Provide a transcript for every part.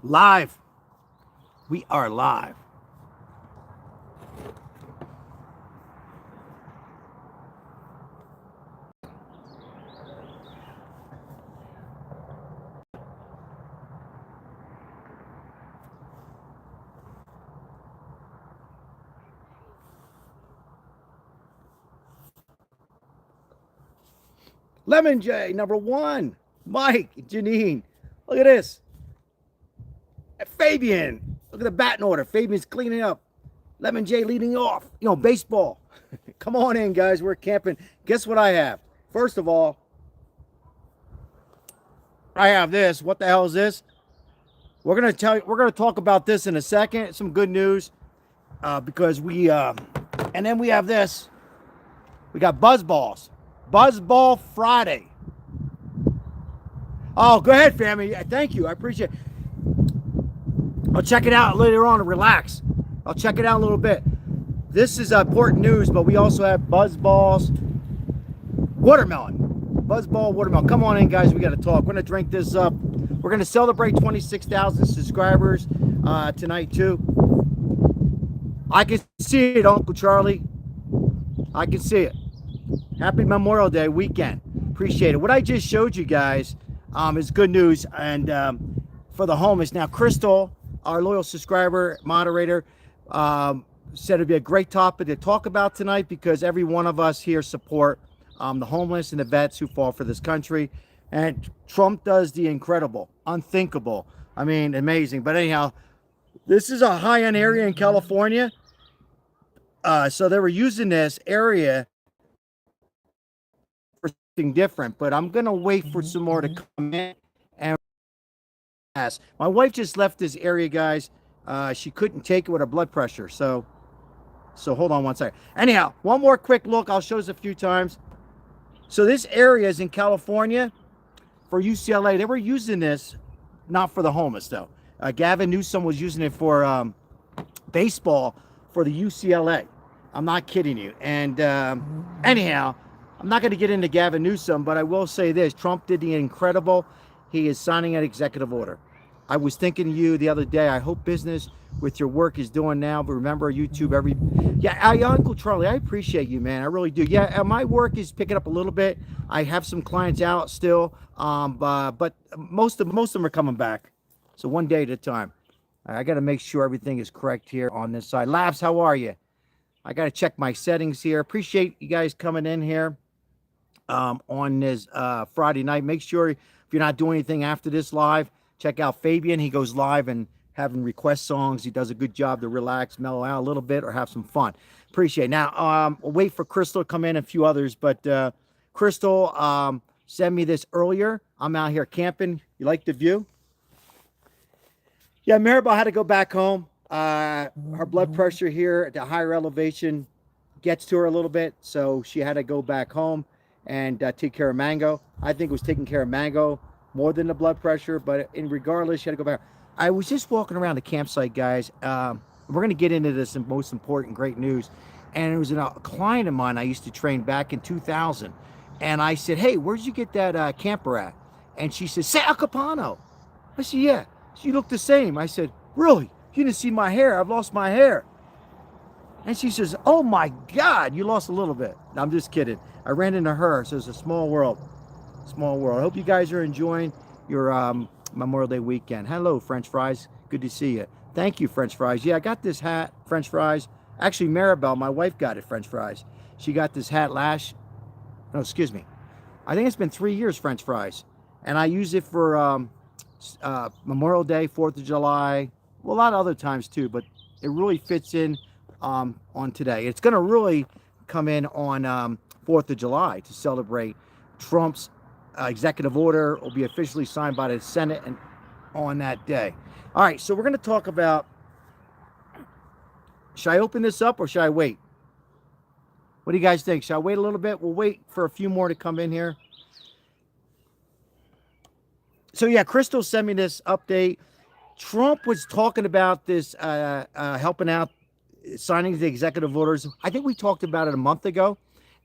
Live. We are live. Lemon J, number one. Mike, Janine. Look at this. Fabian. Look at the batting order. Fabian's cleaning up. Lemon J leading off. You know, baseball. Come on in, guys. We're camping. Guess what I have? First of all, I have this. What the hell is this? We're gonna talk about this in a second. Some good news. Because and then we have this. We got Buzz Balls. Buzzball Friday. Oh, go ahead, family. Thank you. I appreciate it. I'll check it out later on and relax. I'll check it out a little bit. This is important news, but we also have Buzz Balls Watermelon. Buzzball Watermelon. Come on in, guys. We got to talk. We're going to drink this up. We're going to celebrate 26,000 subscribers tonight, too. I can see it, Uncle Charlie. I can see it. Happy Memorial Day weekend. Appreciate it. What I just showed you guys is good news. And for the homeless. Now, Crystal, our loyal subscriber, moderator, said it'd be a great topic to talk about tonight because every one of us here support the homeless and the vets who fall for this country. And Trump does the incredible, unthinkable. I mean, amazing. But anyhow, this is a high-end area in California. So they were using this area for something different. But I'm going to wait for some more to come in and ask. My wife just left this area, guys. She couldn't take it with her blood pressure. So hold on one second. Anyhow, one more quick look. I'll show this a few times. So this area is in California for UCLA. They were using this, not for the homeless, though. Gavin Newsom was using it for baseball for the UCLA. I'm not kidding you. And anyhow, I'm not going to get into Gavin Newsom, but I will say this. Trump did the incredible. He is signing an executive order. I was thinking of you the other day. I hope business with your work is doing now. But remember, YouTube Uncle Charlie, I appreciate you, man. I really do. Yeah, my work is picking up a little bit. I have some clients out still, but most of them are coming back. So one day at a time. I got to make sure everything is correct here on this side. Labs, how are you? I got to check my settings here. Appreciate you guys coming in here on this Friday night. Make sure if you're not doing anything after this live, check out Fabian. He goes live and having request songs. He does a good job to relax, mellow out a little bit, or have some fun. Appreciate it. Now, we'll wait for Crystal to come in and a few others. But Crystal sent me this earlier. I'm out here camping. You like the view? Yeah, Maribel had to go back home. Her blood pressure here at the higher elevation gets to her a little bit. So she had to go back home and take care of Mango. I think it was taking care of Mango more than the blood pressure, but regardless, she had to go back. I was just walking around the campsite, guys. We're going to get into this most important great news. And it was a client of mine I used to train back in 2000. And I said, hey, where'd you get that camper at? And she said, Sal Capano. I said, yeah. You look the same. I said, really? You didn't see my hair. I've lost my hair. And she says, oh my God, you lost a little bit. No, I'm just kidding. I ran into her. So it's a small world. Small world. I hope you guys are enjoying your Memorial Day weekend. Hello, French fries. Good to see you. Thank you, French fries. Yeah, I got this hat, French fries. Actually, Maribel, my wife, got it, French fries. She got this hat no, excuse me. I think it's been 3 years, French fries. And I use it for Memorial Day, 4th of July, well, a lot of other times too, but it really fits in on today. It's going to really come in on 4th of July to celebrate Trump's executive order. Will be officially signed by the Senate and on that day. All right, so we're going to talk about, should I open this up or should I wait? What do you guys think? Should I wait a little bit? We'll wait for a few more to come in here. So yeah, Crystal sent me this update. Trump was talking about this, helping out, signing the executive orders. I think we talked about it a month ago,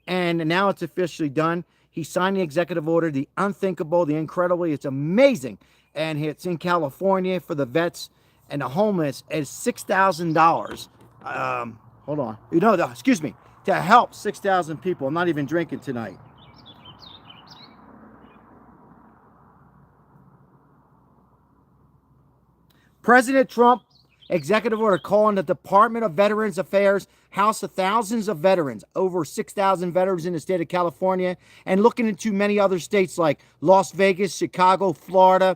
and now it's officially done. He signed the executive order, the unthinkable, the incredible. It's amazing. and it's in California for the vets and the homeless, is $6,000. Hold on. Excuse me, to help 6,000 people. I'm not even drinking tonight. President Trump, executive order calling the Department of Veterans Affairs house of thousands of veterans, over 6,000 veterans in the state of California, and looking into many other states like Las Vegas, Chicago, Florida,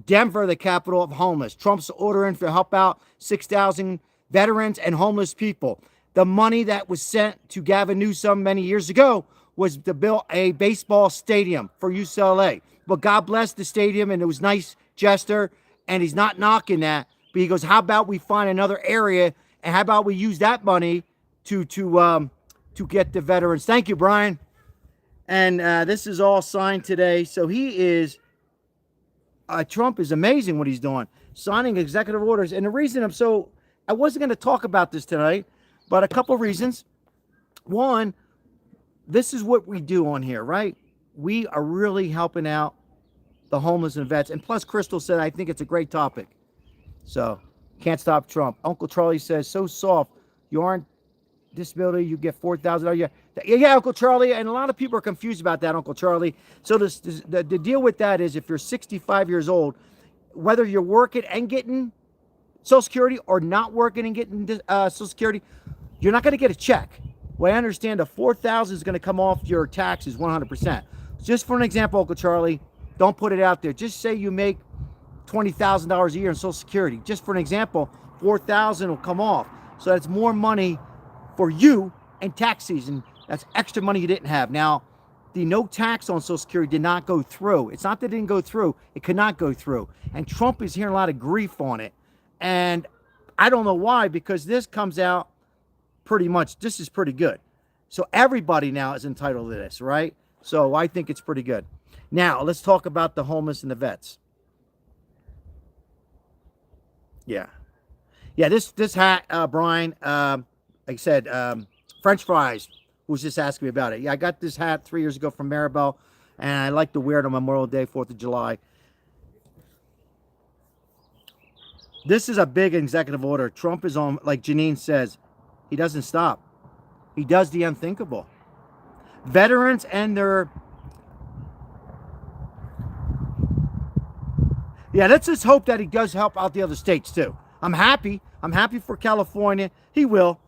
Denver, the capital of homeless. Trump's ordering to help out 6,000 veterans and homeless people. The money that was sent to Gavin Newsom many years ago was to build a baseball stadium for UCLA. But God bless the stadium, and it was nice gesture, and he's not knocking that. But he goes, how about we find another area, and how about we use that money to get the veterans? Thank you, Brian. And this is all signed today. So he is, Trump is amazing what he's doing, signing executive orders. And the reason I wasn't going to talk about this tonight, but a couple reasons. One, this is what we do on here, right? We are really helping out the homeless and vets. And plus, Crystal said, I think it's a great topic. So, can't stop Trump. Uncle Charlie says, so soft. You aren't disability, you get $4,000. Yeah, Uncle Charlie. And a lot of people are confused about that, Uncle Charlie. So the deal with that is, if you're 65 years old, whether you're working and getting Social Security or not working and getting Social Security, you're not going to get a check. Well, I understand the $4,000 is going to come off your taxes 100%. Just for an example, Uncle Charlie, don't put it out there. Just say you make $20,000 a year in Social Security. Just for an example, $4,000 will come off. So that's more money for you in tax season. That's extra money you didn't have. Now, the no tax on Social Security did not go through. It's not that it didn't go through. It could not go through. And Trump is hearing a lot of grief on it. And I don't know why, because this comes out pretty much, this is pretty good. So everybody now is entitled to this, right? So I think it's pretty good. Now, let's talk about the homeless and the vets. Yeah. Yeah, this hat, Brian, like I said, French Fries was just asking me about it. Yeah, I got this hat 3 years ago from Maribel, and I like to wear it on Memorial Day, 4th of July. This is a big executive order. Trump is on, like Janine says, he doesn't stop. He does the unthinkable. Veterans and their... Yeah, let's just hope that he does help out the other states too. I'm happy. I'm happy for California. He will.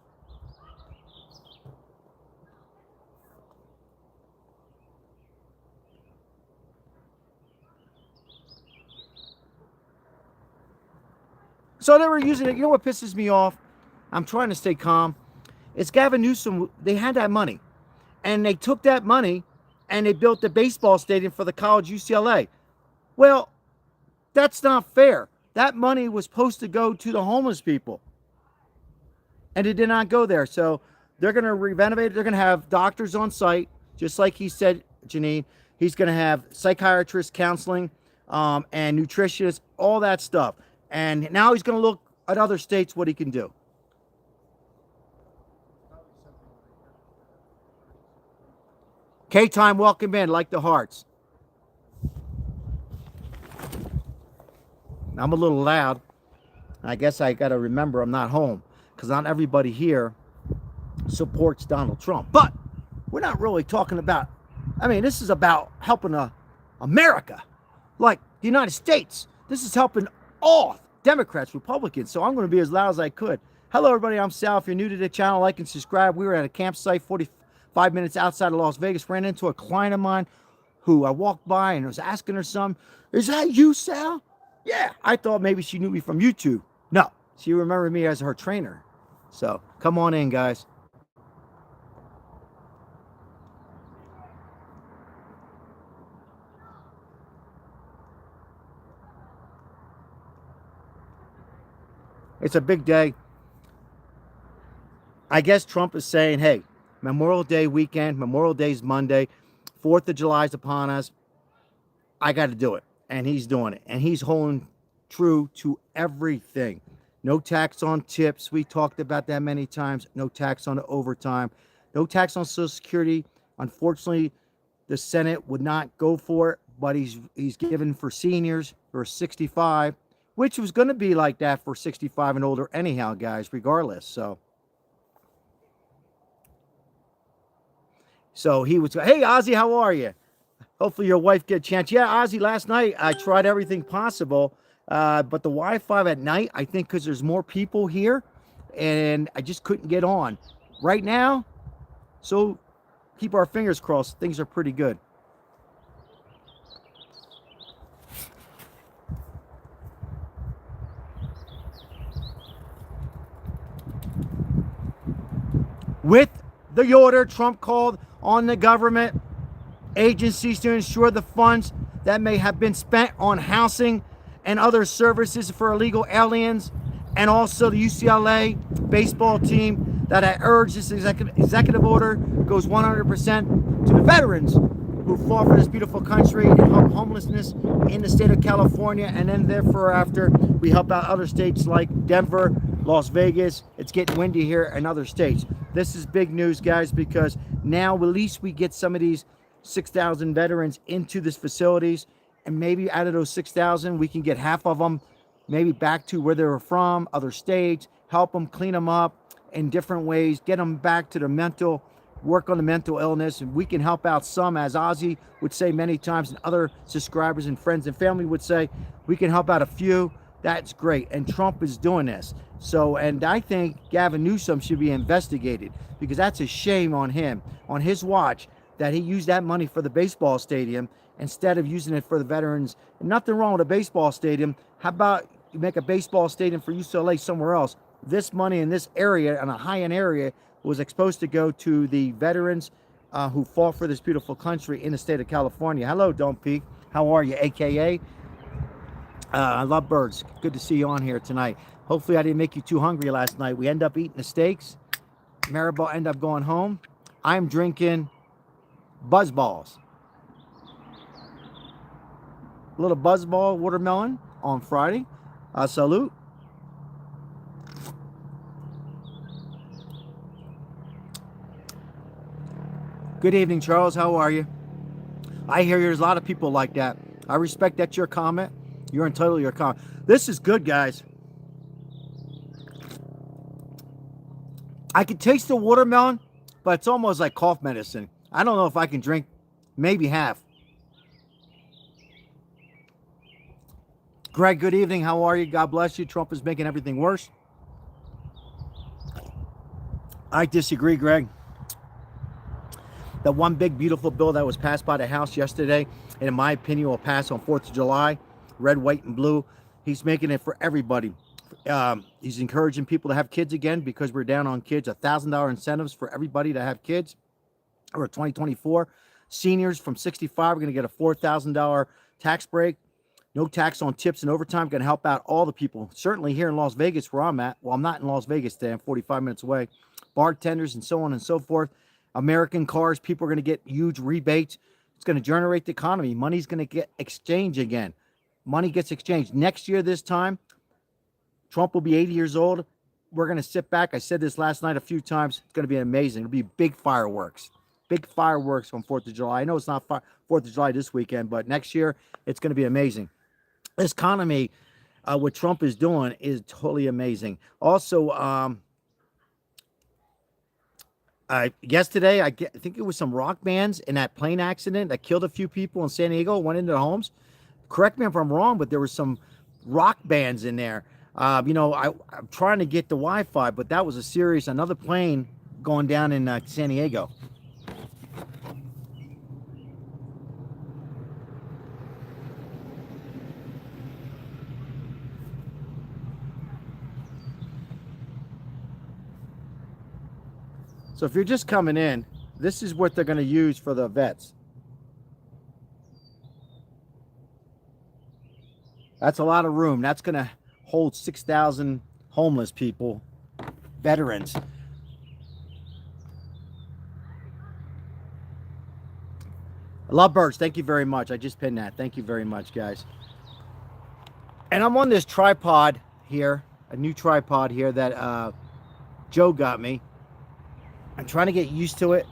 So they were using it. You know what pisses me off? I'm trying to stay calm. It's Gavin Newsom. They had that money. And they took that money and they built the baseball stadium for the college UCLA. Well, that's not fair. That money was supposed to go to the homeless people. And it did not go there. So they're going to renovate it. They're going to have doctors on site, just like he said, Janine. He's going to have psychiatrists, counseling, and nutritionists, all that stuff. And now he's going to look at other states what he can do. K-Time, welcome in, like the hearts. I'm a little loud. I guess I got to remember I'm not home, because not everybody here supports Donald Trump. But we're not really talking about, I mean, this is about helping America, like the United States. This is helping all Democrats, Republicans. So I'm going to be as loud as I could. Hello, everybody. I'm Sal. If you're new to the channel, like and subscribe. We were at a campsite 45 minutes outside of Las Vegas. Ran into a client of mine who I walked by and was asking her something. Is that you, Sal? Yeah. I thought maybe she knew me from YouTube. No. She remembered me as her trainer. So come on in, guys. It's a big day. I guess Trump is saying, hey, Memorial Day weekend, Memorial Day is Monday, 4th of July is upon us. I got to do it. And he's doing it. And he's holding true to everything. No tax on tips. We talked about that many times. No tax on the overtime. No tax on Social Security. Unfortunately, the Senate would not go for it. but he's given for seniors who are 65, which was going to be like that for 65 and older anyhow, guys, regardless. So he was, hey, Ozzy, how are you? Hopefully your wife get a chance. Yeah, Ozzy, last night I tried everything possible, but the Wi-Fi at night, I think because there's more people here, and I just couldn't get on. Right now, so keep our fingers crossed. Things are pretty good. With the order, Trump called on the government agencies to ensure the funds that may have been spent on housing and other services for illegal aliens, and also the UCLA baseball team, that I urge this executive order goes 100% to the veterans who fought for this beautiful country and help homelessness in the state of California, and then thereafter we help out other states like Denver, Las Vegas. It's getting windy here, and other states. This is big news, guys, because now at least we get some of these 6,000 veterans into these facilities, and maybe out of those 6,000 we can get half of them maybe back to where they were from, other states, help them, clean them up in different ways, get them back to their work on the mental illness, and we can help out some, as Ozzy would say many times, and other subscribers and friends and family would say, we can help out a few. That's great, and Trump is doing this. So, and I think Gavin Newsom should be investigated, because that's a shame on him, on his watch, that he used that money for the baseball stadium instead of using it for the veterans. And nothing wrong with a baseball stadium. How about you make a baseball stadium for UCLA somewhere else? This money in this area, in a high-end area, was supposed to go to the veterans who fought for this beautiful country in the state of California. Hello, Don't Peek. How are you, AKA? I love birds. Good to see you on here tonight. Hopefully I didn't make you too hungry last night. We end up eating the steaks. Maribel ended up going home. I'm drinking Buzzballs. A little Buzzball watermelon on Friday. Salute. Good evening, Charles. How are you? I hear there's a lot of people like that. I respect that's your comment. You're entitled to your comment. This is good, guys. I can taste the watermelon, but it's almost like cough medicine. I don't know if I can drink maybe half. Greg, good evening. How are you? God bless you. Trump is making everything worse. I disagree, Greg. The one big beautiful bill that was passed by the House yesterday, and in my opinion will pass on 4th of July, red, white, and blue. He's making it for everybody. He's encouraging people to have kids again, because we're down on kids. $1,000 incentives for everybody to have kids over 2024. Seniors from 65 are going to get a $4,000 tax break. No tax on tips and overtime. Going to help out all the people. Certainly here in Las Vegas, where I'm at. Well, I'm not in Las Vegas today. I'm 45 minutes away. Bartenders and so on and so forth. American cars, people are going to get huge rebates. It's going to generate the economy. Money's going to get exchanged again. Money gets exchanged. Next year, this time, Trump will be 80 years old. We're going to sit back. I said this last night a few times. It's going to be amazing. It'll be big fireworks. Big fireworks on 4th of July. I know it's not 4th of July this weekend, but next year, it's going to be amazing. This economy, what Trump is doing is totally amazing. Also, yesterday, I think it was some rock bands in that plane accident that killed a few people in San Diego, went into homes. Correct me if I'm wrong, but there were some rock bands in there. I'm trying to get the Wi-Fi, but that was another plane going down in San Diego. So if you're just coming in, this is what they're going to use for the vets. That's a lot of room. That's going to hold 6,000 homeless people, veterans. Lovebirds, thank you very much. I just pinned that. Thank you very much, guys. And I'm on this tripod here, a new tripod here that Joe got me. I'm trying to get used to it.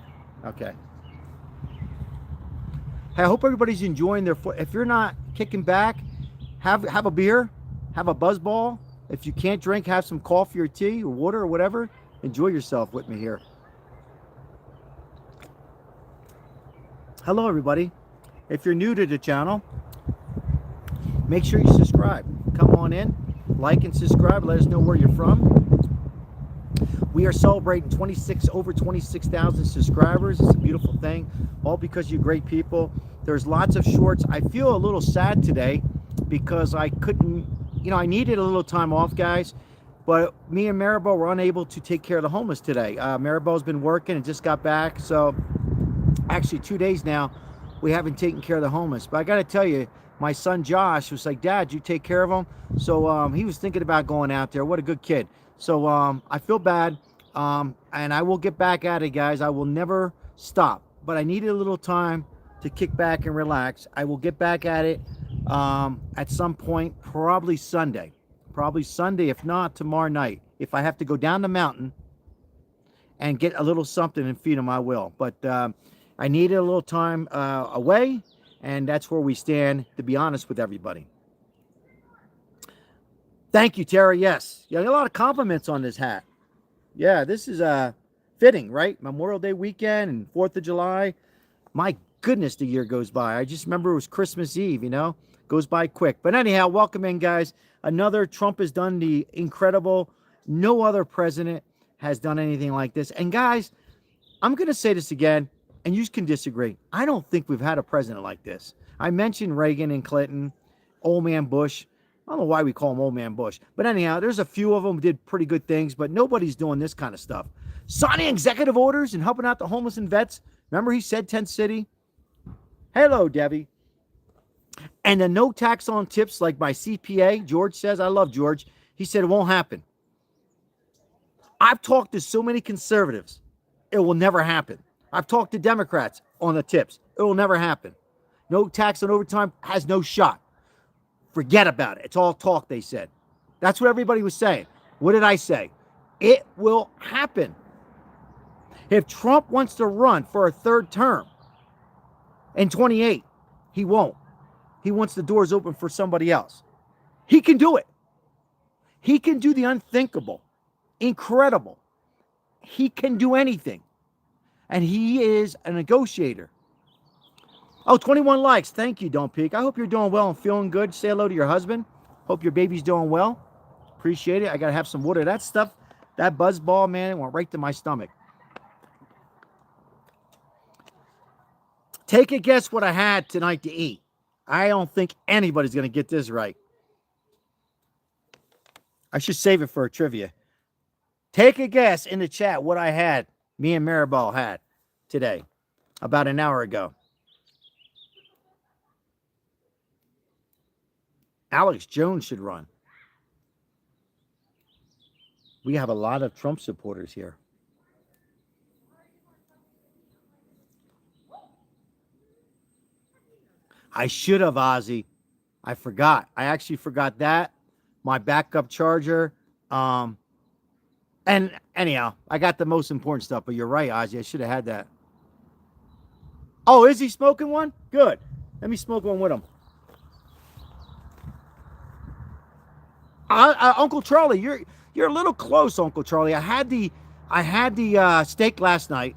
Okay. Hey, I hope everybody's enjoying their foot. If you're not kicking back, have a beer, have a buzz ball. If you can't drink, have some coffee or tea or water or whatever. Enjoy yourself with me here. Hello, everybody. If you're new to the channel, make sure you subscribe. Come on in, like and subscribe. Let us know where you're from. We are celebrating over 26,000 subscribers. It's a beautiful thing, all because you're great people. There's lots of shorts. I feel a little sad today because I couldn't, I needed a little time off, guys. But me and Maribel were unable to take care of the homeless today. Maribel's been working and just got back. So actually 2 days now, we haven't taken care of the homeless. But I got to tell you, my son Josh was like, Dad, you take care of them? So he was thinking about going out there. What a good kid. So I feel bad, and I will get back at it, guys. I will never stop. But I needed a little time to kick back and relax. I will get back at it at some point, probably Sunday. Probably Sunday, if not tomorrow night. If I have to go down the mountain and get a little something and feed them, I will. But I needed a little time away, and that's where we stand, to be honest with everybody. Thank you, Tara. Yes. Yeah, a lot of compliments on this hat. Yeah, this is fitting, right? Memorial Day weekend and 4th of July. My goodness, the year goes by. I just remember it was Christmas Eve, Goes by quick. But anyhow, welcome in, guys. Trump has done the incredible. No other president has done anything like this. And guys, I'm going to say this again, and you can disagree. I don't think we've had a president like this. I mentioned Reagan and Clinton, old man Bush. I don't know why we call him old man Bush. But anyhow, there's a few of them who did pretty good things, but nobody's doing this kind of stuff. Signing executive orders and helping out the homeless and vets. Remember he said tent city? Hello, Debbie. And the no tax on tips like my CPA, George says. I love George. He said it won't happen. I've talked to so many conservatives. It will never happen. I've talked to Democrats on the tips. It will never happen. No tax on overtime has no shot. Forget about it. It's all talk, they said. That's what everybody was saying. What did I say? It will happen. If Trump wants to run for a third term in 28, he won't. He wants the doors open for somebody else. He can do it. He can do the unthinkable. Incredible. He can do anything. And he is a negotiator. Oh, 21 likes. Thank you, Don't Peek. I hope you're doing well and feeling good. Say hello to your husband. Hope your baby's doing well. Appreciate it. I got to have some water. That stuff, that buzz ball, man, it went right to my stomach. Take a guess what I had tonight to eat. I don't think anybody's going to get this right. I should save it for a trivia. Take a guess in the chat what I had, me and Maribel had today, about an hour ago. Alex Jones should run. We have a lot of Trump supporters here. I should have, Ozzy. I forgot. I actually forgot that. My backup charger. And anyhow, I got the most important stuff. But you're right, Ozzy. I should have had that. Oh, is he smoking one? Good. Let me smoke one with him. Uncle Charlie, you're a little close, Uncle Charlie. I had the steak last night.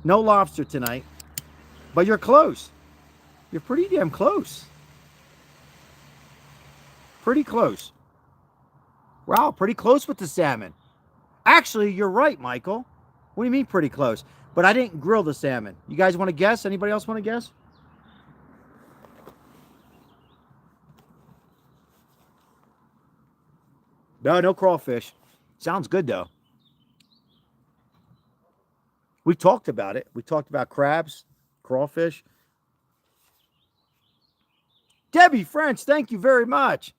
No lobster tonight. But you're close. You're pretty damn close. Pretty close. Wow, pretty close with the salmon. Actually, you're right, Michael. What do you mean pretty close? But I didn't grill the salmon. You guys want to guess? Anybody else want to guess? No crawfish. Sounds good, though. We talked about it. We talked about crabs, crawfish. Debbie French, thank you very much.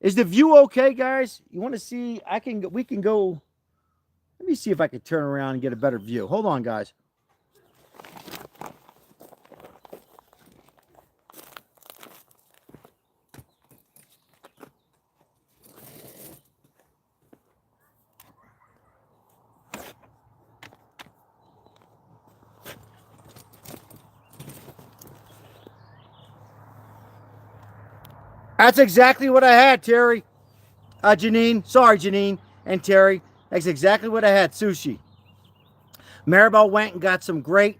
Is the view okay, guys? You want to see? We can go. Let me see if I can turn around and get a better view. Hold on, guys. That's exactly what I had, Terry. Janine. Sorry, Janine and Terry. That's exactly what I had. Sushi. Maribel went and got some great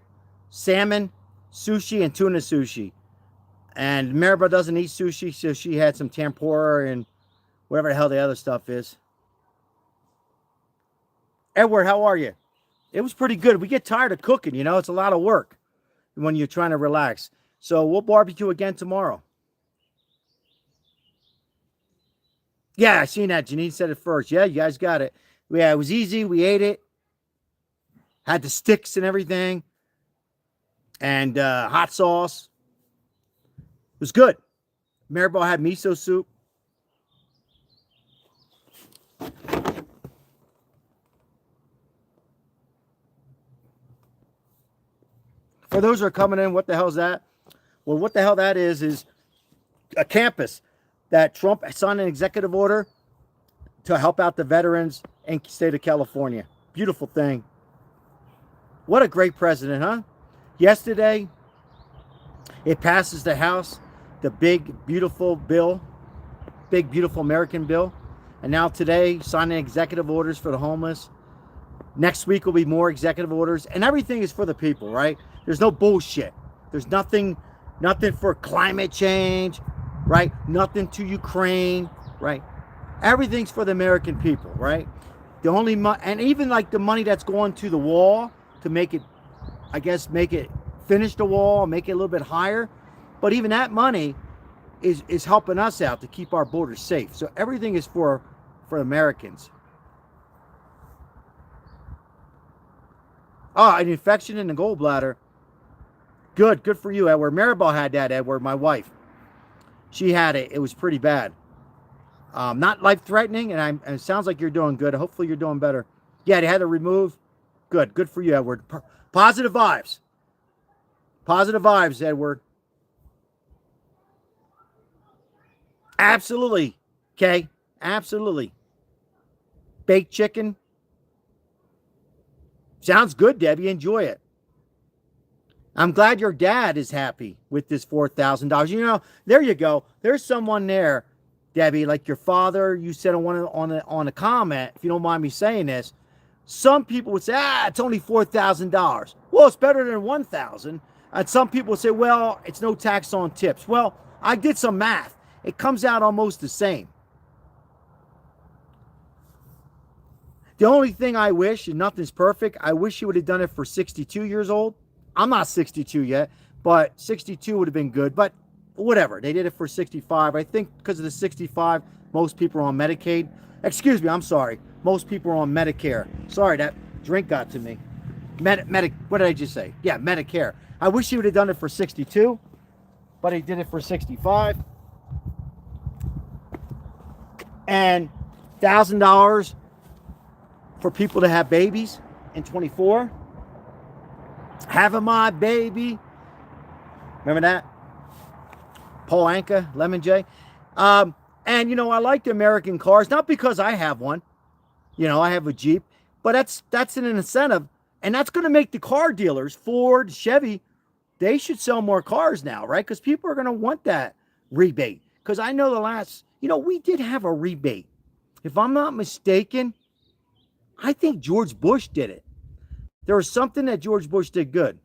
salmon sushi and tuna sushi. And Maribel doesn't eat sushi, so she had some tempura and whatever the hell the other stuff is. Edward, how are you? It was pretty good. We get tired of cooking, you know, it's a lot of work when you're trying to relax. So we'll barbecue again tomorrow. Yeah, I seen that. Janine said it first. Yeah, you guys got it. Yeah, it was easy. We ate it. Had the sticks and everything. And hot sauce. It was good. Maribel had miso soup. For those who are coming in, what the hell is that? Well, what the hell that is a campus that Trump signed an executive order to help out the veterans in the state of California. Beautiful thing. What a great president, huh? Yesterday, it passes the House, the big, beautiful bill, big, beautiful American bill. And now today, signing executive orders for the homeless. Next week will be more executive orders. And everything is for the people, right? There's no bullshit. There's nothing for climate change, right? Nothing to Ukraine, right? Everything's for the American people, right? The only money, and even like the money that's going to the wall to make it, I guess, make it finish the wall, make it a little bit higher. But even that money is helping us out to keep our borders safe. So everything is for Americans. Oh, an infection in the gallbladder. Good for you, Edward. Maribel had that, Edward, my wife. She had it. It was pretty bad. Not life-threatening, and it sounds like you're doing good. Hopefully you're doing better. Yeah, they had to remove. Good for you, Edward. Positive vibes. Positive vibes, Edward. Absolutely, okay? Absolutely. Baked chicken. Sounds good, Debbie. Enjoy it. I'm glad your dad is happy with this $4,000. You know, there you go. There's someone there, Debbie, like your father. You said on a comment, if you don't mind me saying this. Some people would say, it's only $4,000. Well, it's better than $1,000. And some people would say, well, it's no tax on tips. Well, I did some math. It comes out almost the same. The only thing I wish, and nothing's perfect, I wish you would have done it for 62 years old. I'm not 62 yet, but 62 would have been good. But whatever, they did it for 65. I think because of the 65, most people are on Medicaid. Excuse me, I'm sorry. Most people are on Medicare. Sorry, that drink got to me. What did I just say? Yeah, Medicare. I wish he would have done it for 62, but he did it for 65. And $1,000 for people to have babies in 24. Having my baby. Remember that? Paul Anka, Lemon J. And, you know, I like the American cars, not because I have one. You know, I have a Jeep. But that's an incentive. And that's going to make the car dealers, Ford, Chevy, they should sell more cars now, right? Because people are going to want that rebate. Because I know we did have a rebate. If I'm not mistaken, I think George Bush did it. There was something that George Bush did good.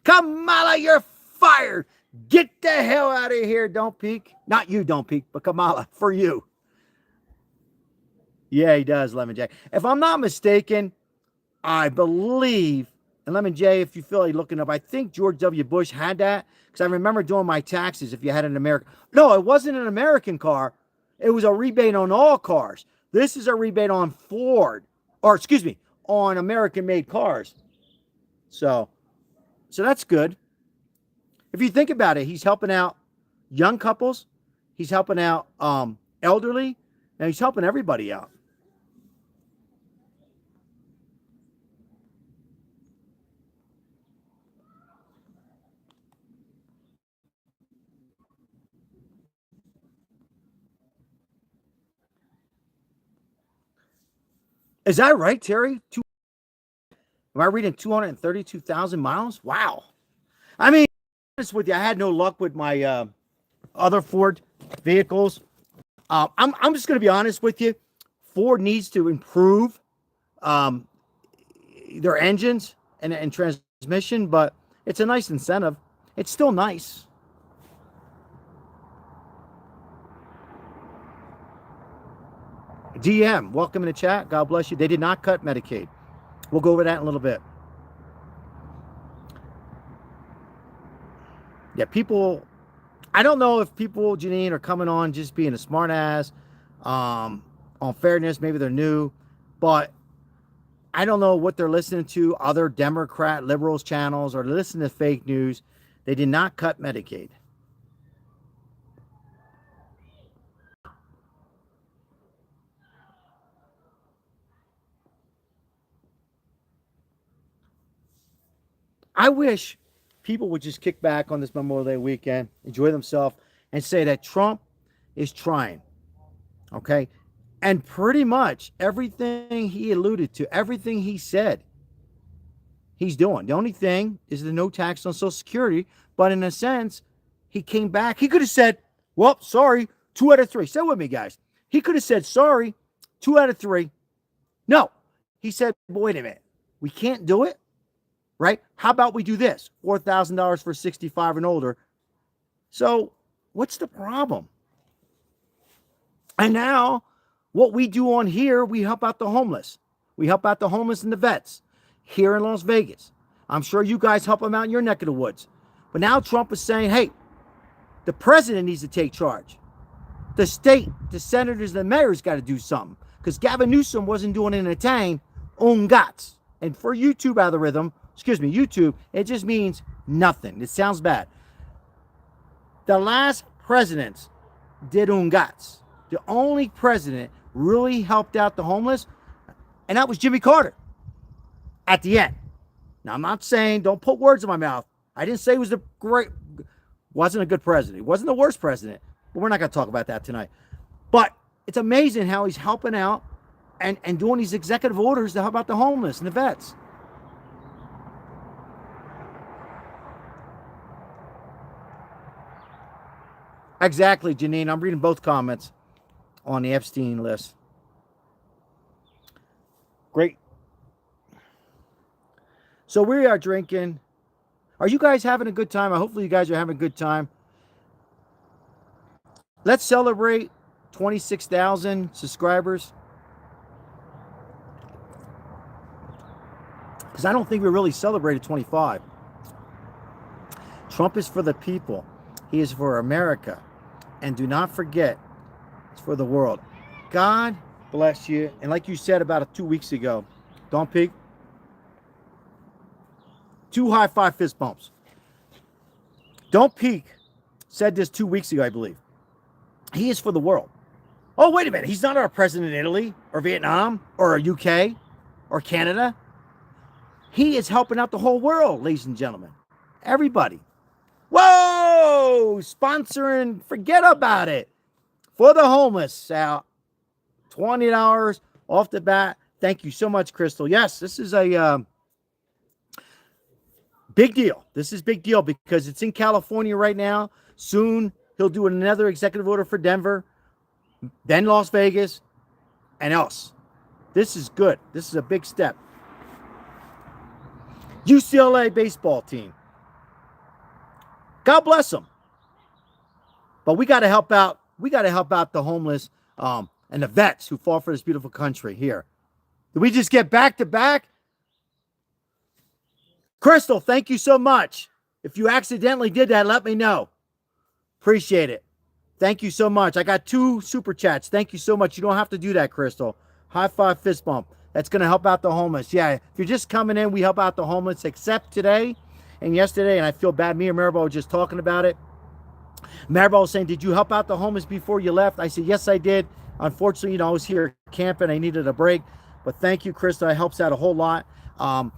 Kamala, you're fired. Get the hell out of here. Don't peek. Not you, don't peek, but Kamala, for you. Yeah, he does, Lemon J. If I'm not mistaken, I believe, and Lemon J, if you feel like looking up, I think George W. Bush had that. Because I remember doing my taxes if you had an American. No, it wasn't an American car. It was a rebate on all cars. This is a rebate on Ford. Or, excuse me, on American-made cars. So that's good. If you think about it, he's helping out young couples. He's helping out elderly. And he's helping everybody out. Is that right, Terry? Am I reading 232,000 miles? Wow. I mean, honest with you, I had no luck with my other Ford vehicles. I'm just going to be honest with you. Ford needs to improve their engines and transmission, but it's a nice incentive. It's still nice. DM, welcome in the chat. God bless you. They did not cut Medicaid. We'll go over that in a little bit. Yeah, people, I don't know if people, Janine, are coming on just being a smart ass on fairness. Maybe they're new, but I don't know what they're listening to, other Democrat liberals channels, or listening to fake news. They did not cut Medicaid. I wish people would just kick back on this Memorial Day weekend, enjoy themselves, and say that Trump is trying. Okay? And pretty much everything he alluded to, everything he said, he's doing. The only thing is the no tax on Social Security. But in a sense, he came back. He could have said, well, sorry, 2 out of 3. Stay with me, guys. He could have said, sorry, 2 out of 3. No. He said, wait a minute. We can't do it. Right? How about we do this? $4,000 for 65 and older. So what's the problem? And now what we do on here, we help out the homeless. We help out the homeless and the vets here in Las Vegas. I'm sure you guys help them out in your neck of the woods. But now Trump is saying, hey, the president needs to take charge. The state, the senators, the mayors got to do something. Because Gavin Newsom wasn't doing anything on guts. And for YouTube YouTube, it just means nothing. It sounds bad. The last presidents did ungats. The only president really helped out the homeless, and that was Jimmy Carter at the end. Now, I'm not saying, don't put words in my mouth. I didn't say he was wasn't a good president. He wasn't the worst president, but we're not going to talk about that tonight. But it's amazing how he's helping out and doing these executive orders to help out the homeless and the vets. Exactly, Janine. I'm reading both comments on the Epstein list. Great. So we are drinking. Are you guys having a good time? Hopefully you guys are having a good time. Let's celebrate 26,000 subscribers. Because I don't think we really celebrated 25. Trump is for the people. He is for America. And do not forget, it's for the world. God bless you. And like you said about 2 weeks ago, don't peek. 2 high-five fist bumps. Don't peek said this 2 weeks ago, I believe. He is for the world. Oh, wait a minute. He's not our president in Italy or Vietnam or UK or Canada. He is helping out the whole world, ladies and gentlemen. Everybody. Whoa! Sponsoring, forget about it. For the homeless, Sal. $20 off the bat. Thank you so much, Crystal. Yes, this is a big deal. This is big deal because it's in California right now. Soon, he'll do another executive order for Denver, then Las Vegas, and us. This is good. This is a big step. UCLA baseball team. God bless them. But we got to help out. We got to help out the homeless and the vets who fought for this beautiful country here. Did we just get back to back? Crystal, thank you so much. If you accidentally did that, let me know. Appreciate it. Thank you so much. I got 2 super chats. Thank you so much. You don't have to do that, Crystal. High five, fist bump. That's going to help out the homeless. Yeah, if you're just coming in, we help out the homeless, except today and yesterday, and I feel bad. Me and Maribel were just talking about it. Maribel was saying, did you help out the homeless before you left? I said, yes, I did. Unfortunately, I was here camping. I needed a break. But thank you, Krista. It helps out a whole lot. I'm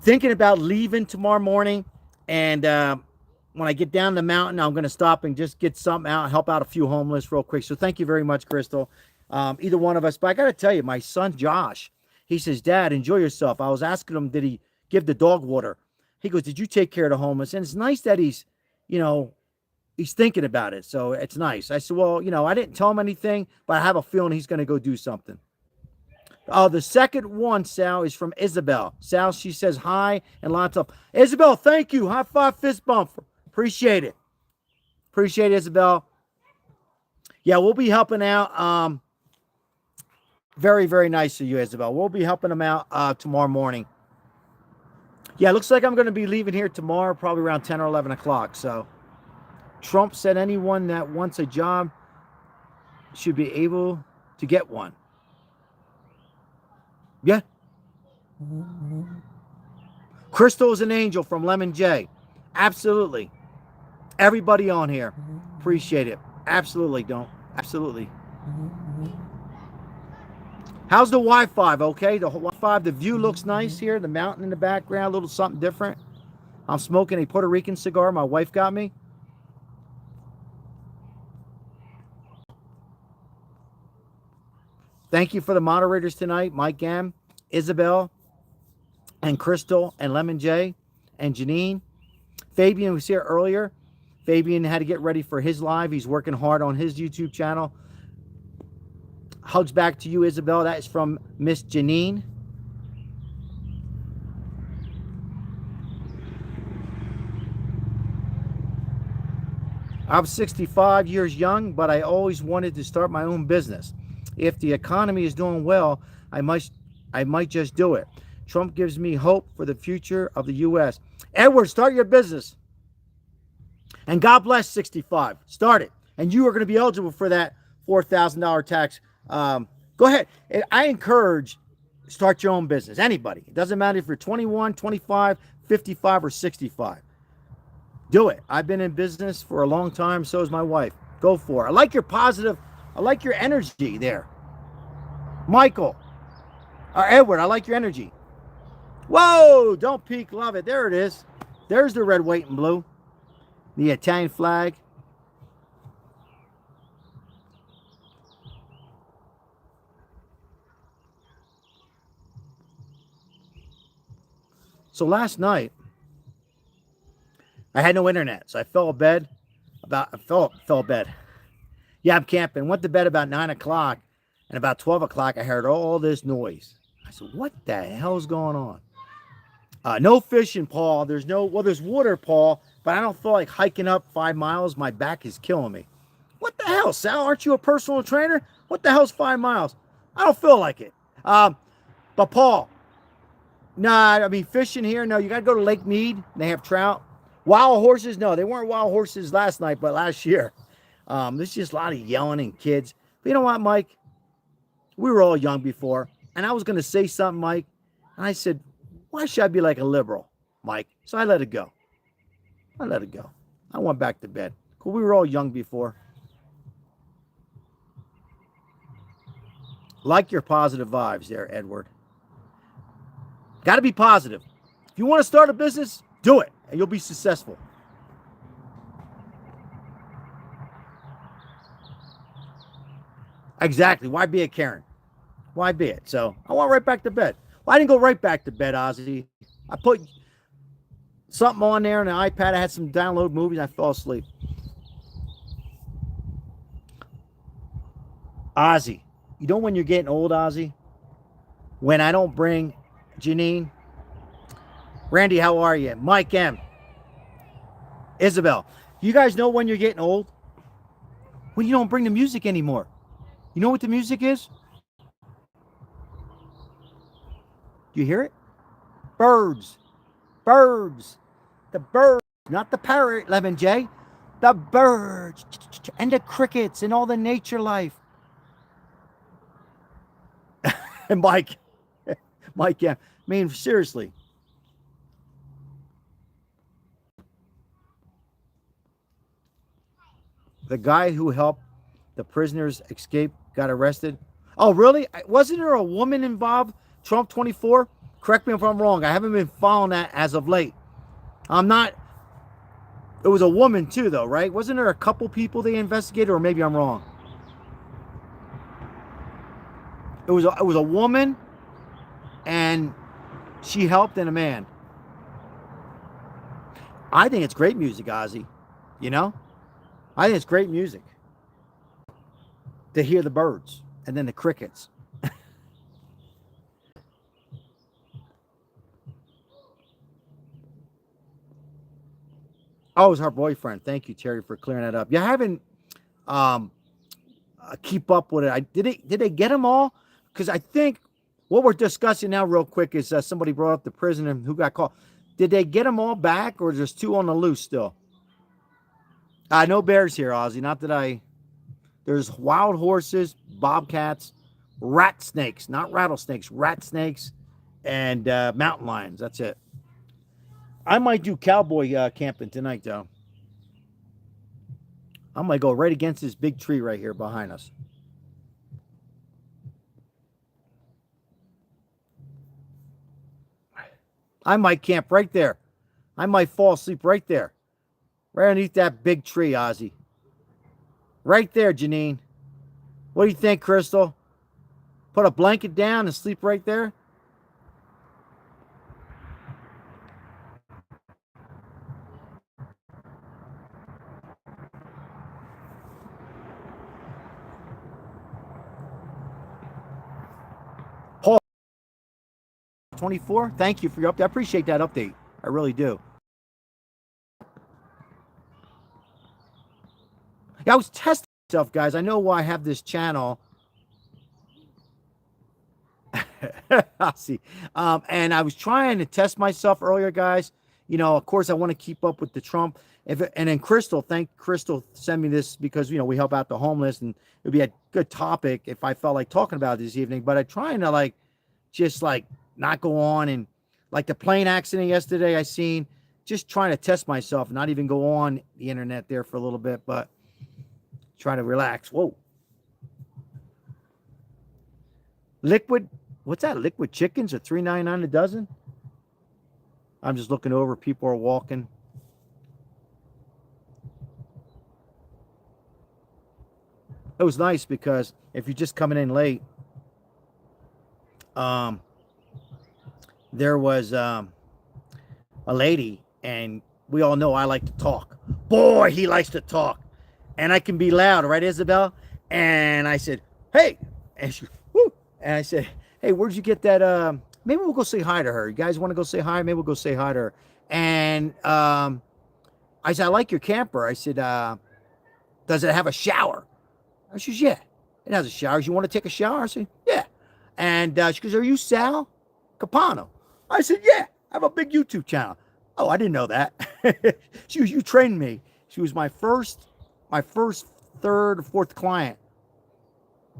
thinking about leaving tomorrow morning. And when I get down the mountain, I'm going to stop and just get something out, help out a few homeless real quick. So thank you very much, Crystal. Either one of us. But I got to tell you, my son, Josh, he says, Dad, enjoy yourself. I was asking him, did he give the dog water? He goes, did you take care of the homeless? And it's nice that he's, he's thinking about it. So it's nice. I said, well, I didn't tell him anything, but I have a feeling he's going to go do something. The second one, Sal, is from Isabel. Sal, she says hi and lots of Isabel. Thank you. High five, fist bump. Appreciate it. Appreciate it, Isabel. Yeah, we'll be helping out. Very, very nice of you, Isabel. We'll be helping them out tomorrow morning. Yeah, it looks like I'm going to be leaving here tomorrow, probably around 10 or 11 o'clock. So Trump said anyone that wants a job should be able to get one. Yeah. Crystal is an angel from Lemon J. Absolutely. Everybody on here. Appreciate it. Absolutely don't. Absolutely. How's the Wi-Fi? Okay, the Wi-Fi, the view looks nice here. The mountain in the background, a little something different. I'm smoking a Puerto Rican cigar my wife got me. Thank you for the moderators tonight. Mike M, Isabel, and Crystal, and Lemon J, and Janine. Fabian was here earlier. Fabian had to get ready for his live. He's working hard on his YouTube channel. Hugs back to you, Isabel. That is from Miss Janine. I'm 65 years young, but I always wanted to start my own business. If the economy is doing well, I might just do it. Trump gives me hope for the future of the U.S. Edward, start your business. And God bless 65. Start it. And you are going to be eligible for that $4,000 tax. Go ahead. I encourage start your own business. Anybody. It doesn't matter if you're 21, 25, 55, or 65. Do it. I've been in business for a long time. So is my wife. Go for it. I like your positive. I like your energy there. Michael. Or Edward, I like your energy. Whoa. Don't peek. Love it. There it is. There's the red, white, and blue. The Italian flag. So last night, I had no internet, so I fell bed. Yeah, I'm camping. Went to bed about 9 o'clock, and about 12 o'clock, I heard all this noise. I said, "What the hell's going on?" No fishing, Paul. There's water, Paul, but I don't feel like hiking up 5 miles. My back is killing me. What the hell, Sal? Aren't you a personal trainer? What the hell's 5 miles? I don't feel like it. But Paul. Nah, I mean, fishing here, no, you got to go to Lake Mead. They have trout. Wild horses, no, they weren't wild horses last night, but last year. There's just a lot of yelling and kids. But you know what, Mike? We were all young before, and I was going to say something, Mike, and I said, why should I be like a liberal, Mike? So I let it go. I went back to bed. Cool, we were all young before. Like your positive vibes there, Edward. Got to be positive. If you want to start a business, do it, and you'll be successful. Exactly. Why be a Karen? Why be it? So I went right back to bed. Well, I didn't go right back to bed, Ozzy. I put something on there on the iPad. I had some download movies. I fell asleep. Ozzy. You know when you're getting old, Ozzy? When I don't bring Janine. Randy, how are you? Mike M. Isabel. You guys know when you're getting old? When you don't bring the music anymore. You know what the music is? You hear it? Birds. Birds. The birds. Not the parrot, Lemon J. The birds. And the crickets and all the nature life. And Mike, yeah. I mean, seriously. The guy who helped the prisoners escape got arrested. Oh, really? Wasn't there a woman involved? Trump 24? Correct me if I'm wrong. I haven't been following that as of late. I'm not. It was a woman too, though, right? Wasn't there a couple people they investigated, or maybe I'm wrong? It was a woman, and she helped, and a man. I think it's great music, Ozzy. You know? I think it's great music to hear the birds and then the crickets. Oh, it was her boyfriend. Thank you, Terry, for clearing that up. You haven't um, keep up with it. Did they get them all? Because I think what we're discussing now, real quick, is somebody brought up the prisoner who got caught. Did they get them all back, or there's two on the loose still? No bears here, Ozzy. Not that I. There's wild horses, bobcats, rat snakes, not rattlesnakes, rat snakes, and mountain lions. That's it. I might do cowboy camping tonight, though. I might go right against this big tree right here behind us. I might camp right there. I might fall asleep right there. Right underneath that big tree, Ozzy. Right there, Janine. What do you think, Crystal? Put a blanket down and sleep right there? Paul, 24. Thank you for your update. I appreciate that update. I really do. Yeah, I was testing myself, guys. I know why I have this channel. I see. And I was trying to test myself earlier, guys. You know, of course, I want to keep up with the Trump. And then Crystal, thank Crystal, send me this because, you know, we help out the homeless, and it would be a good topic if I felt like talking about it this evening. But I'm trying to just not go on, and like the plane accident yesterday I seen, just trying to test myself, not even go on the internet there for a little bit, but try to relax. Whoa. Liquid, what's that? Liquid chickens are $3.99 a dozen? I'm just looking over. People are walking. It was nice because if you're just coming in late, there was a lady, and we all know I like to talk. Boy, he likes to talk. And I can be loud, right, Isabel? And I said, hey. And she, whoo. And I said, hey, where'd you get that? Maybe we'll go say hi to her. You guys want to go say hi? Maybe we'll go say hi to her. And I said, I like your camper. I said, does it have a shower? She says, yeah, it has a shower. You want to take a shower? I said, yeah. And she goes, are you Sal Capano? I said, yeah, I have a big YouTube channel. Oh, I didn't know that. You trained me. She was my first, third or fourth client.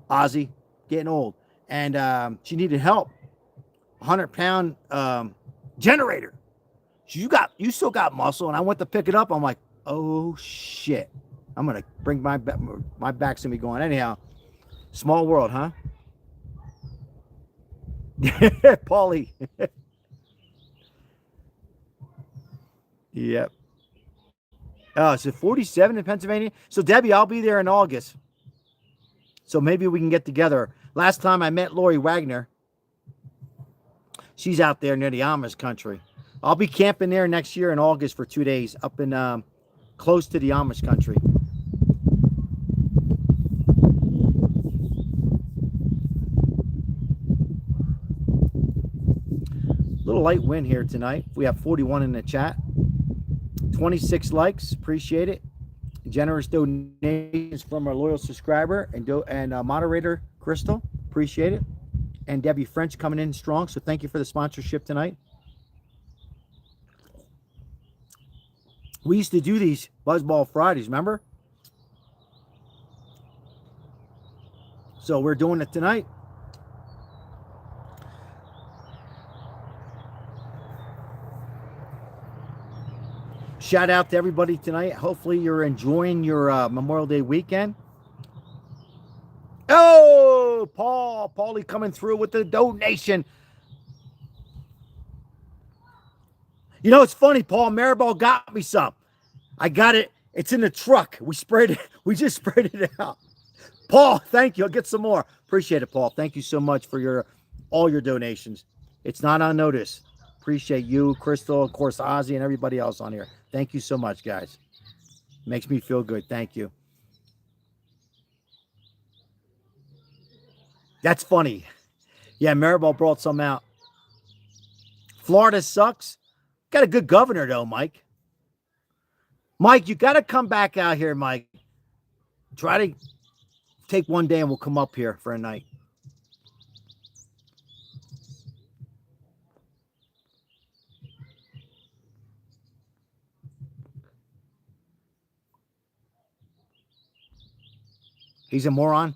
Ozzy, getting old. And she needed help. 100-pound generator. You still got muscle. And I went to pick it up. I'm like, oh shit. I'm gonna bring my back's gonna be going. Anyhow, small world, huh? Paulie. Yep. Oh, it's 47 in Pennsylvania. So Debbie, I'll be there in August. So maybe we can get together. Last time I met Lori Wagner. She's out there near the Amish country. I'll be camping there next year in August for 2 days up in close to the Amish country. Little light wind here tonight. We have 41 in the chat. 26 likes. Appreciate it. Generous donations from our loyal subscriber and moderator, Crystal. Appreciate it. And Debbie French coming in strong. So thank you for the sponsorship tonight. We used to do these Buzzball Fridays, remember? So we're doing it tonight. Shout out to everybody tonight. Hopefully you're enjoying your Memorial Day weekend. Oh, Paulie coming through with the donation. You know, it's funny, Paul. Maribel got me some. I got it. It's in the truck. We sprayed it. We just sprayed it out. Paul, thank you. I'll get some more. Appreciate it, Paul. Thank you so much for all your donations. It's not on notice. Appreciate you, Crystal, of course, Ozzy, and everybody else on here. Thank you so much, guys. Makes me feel good. Thank you. That's funny. Yeah, Maribel brought some out. Florida sucks. Got a good governor, though, Mike. Mike, you got to come back out here, Mike. Try to take one day and we'll come up here for a night. He's a moron.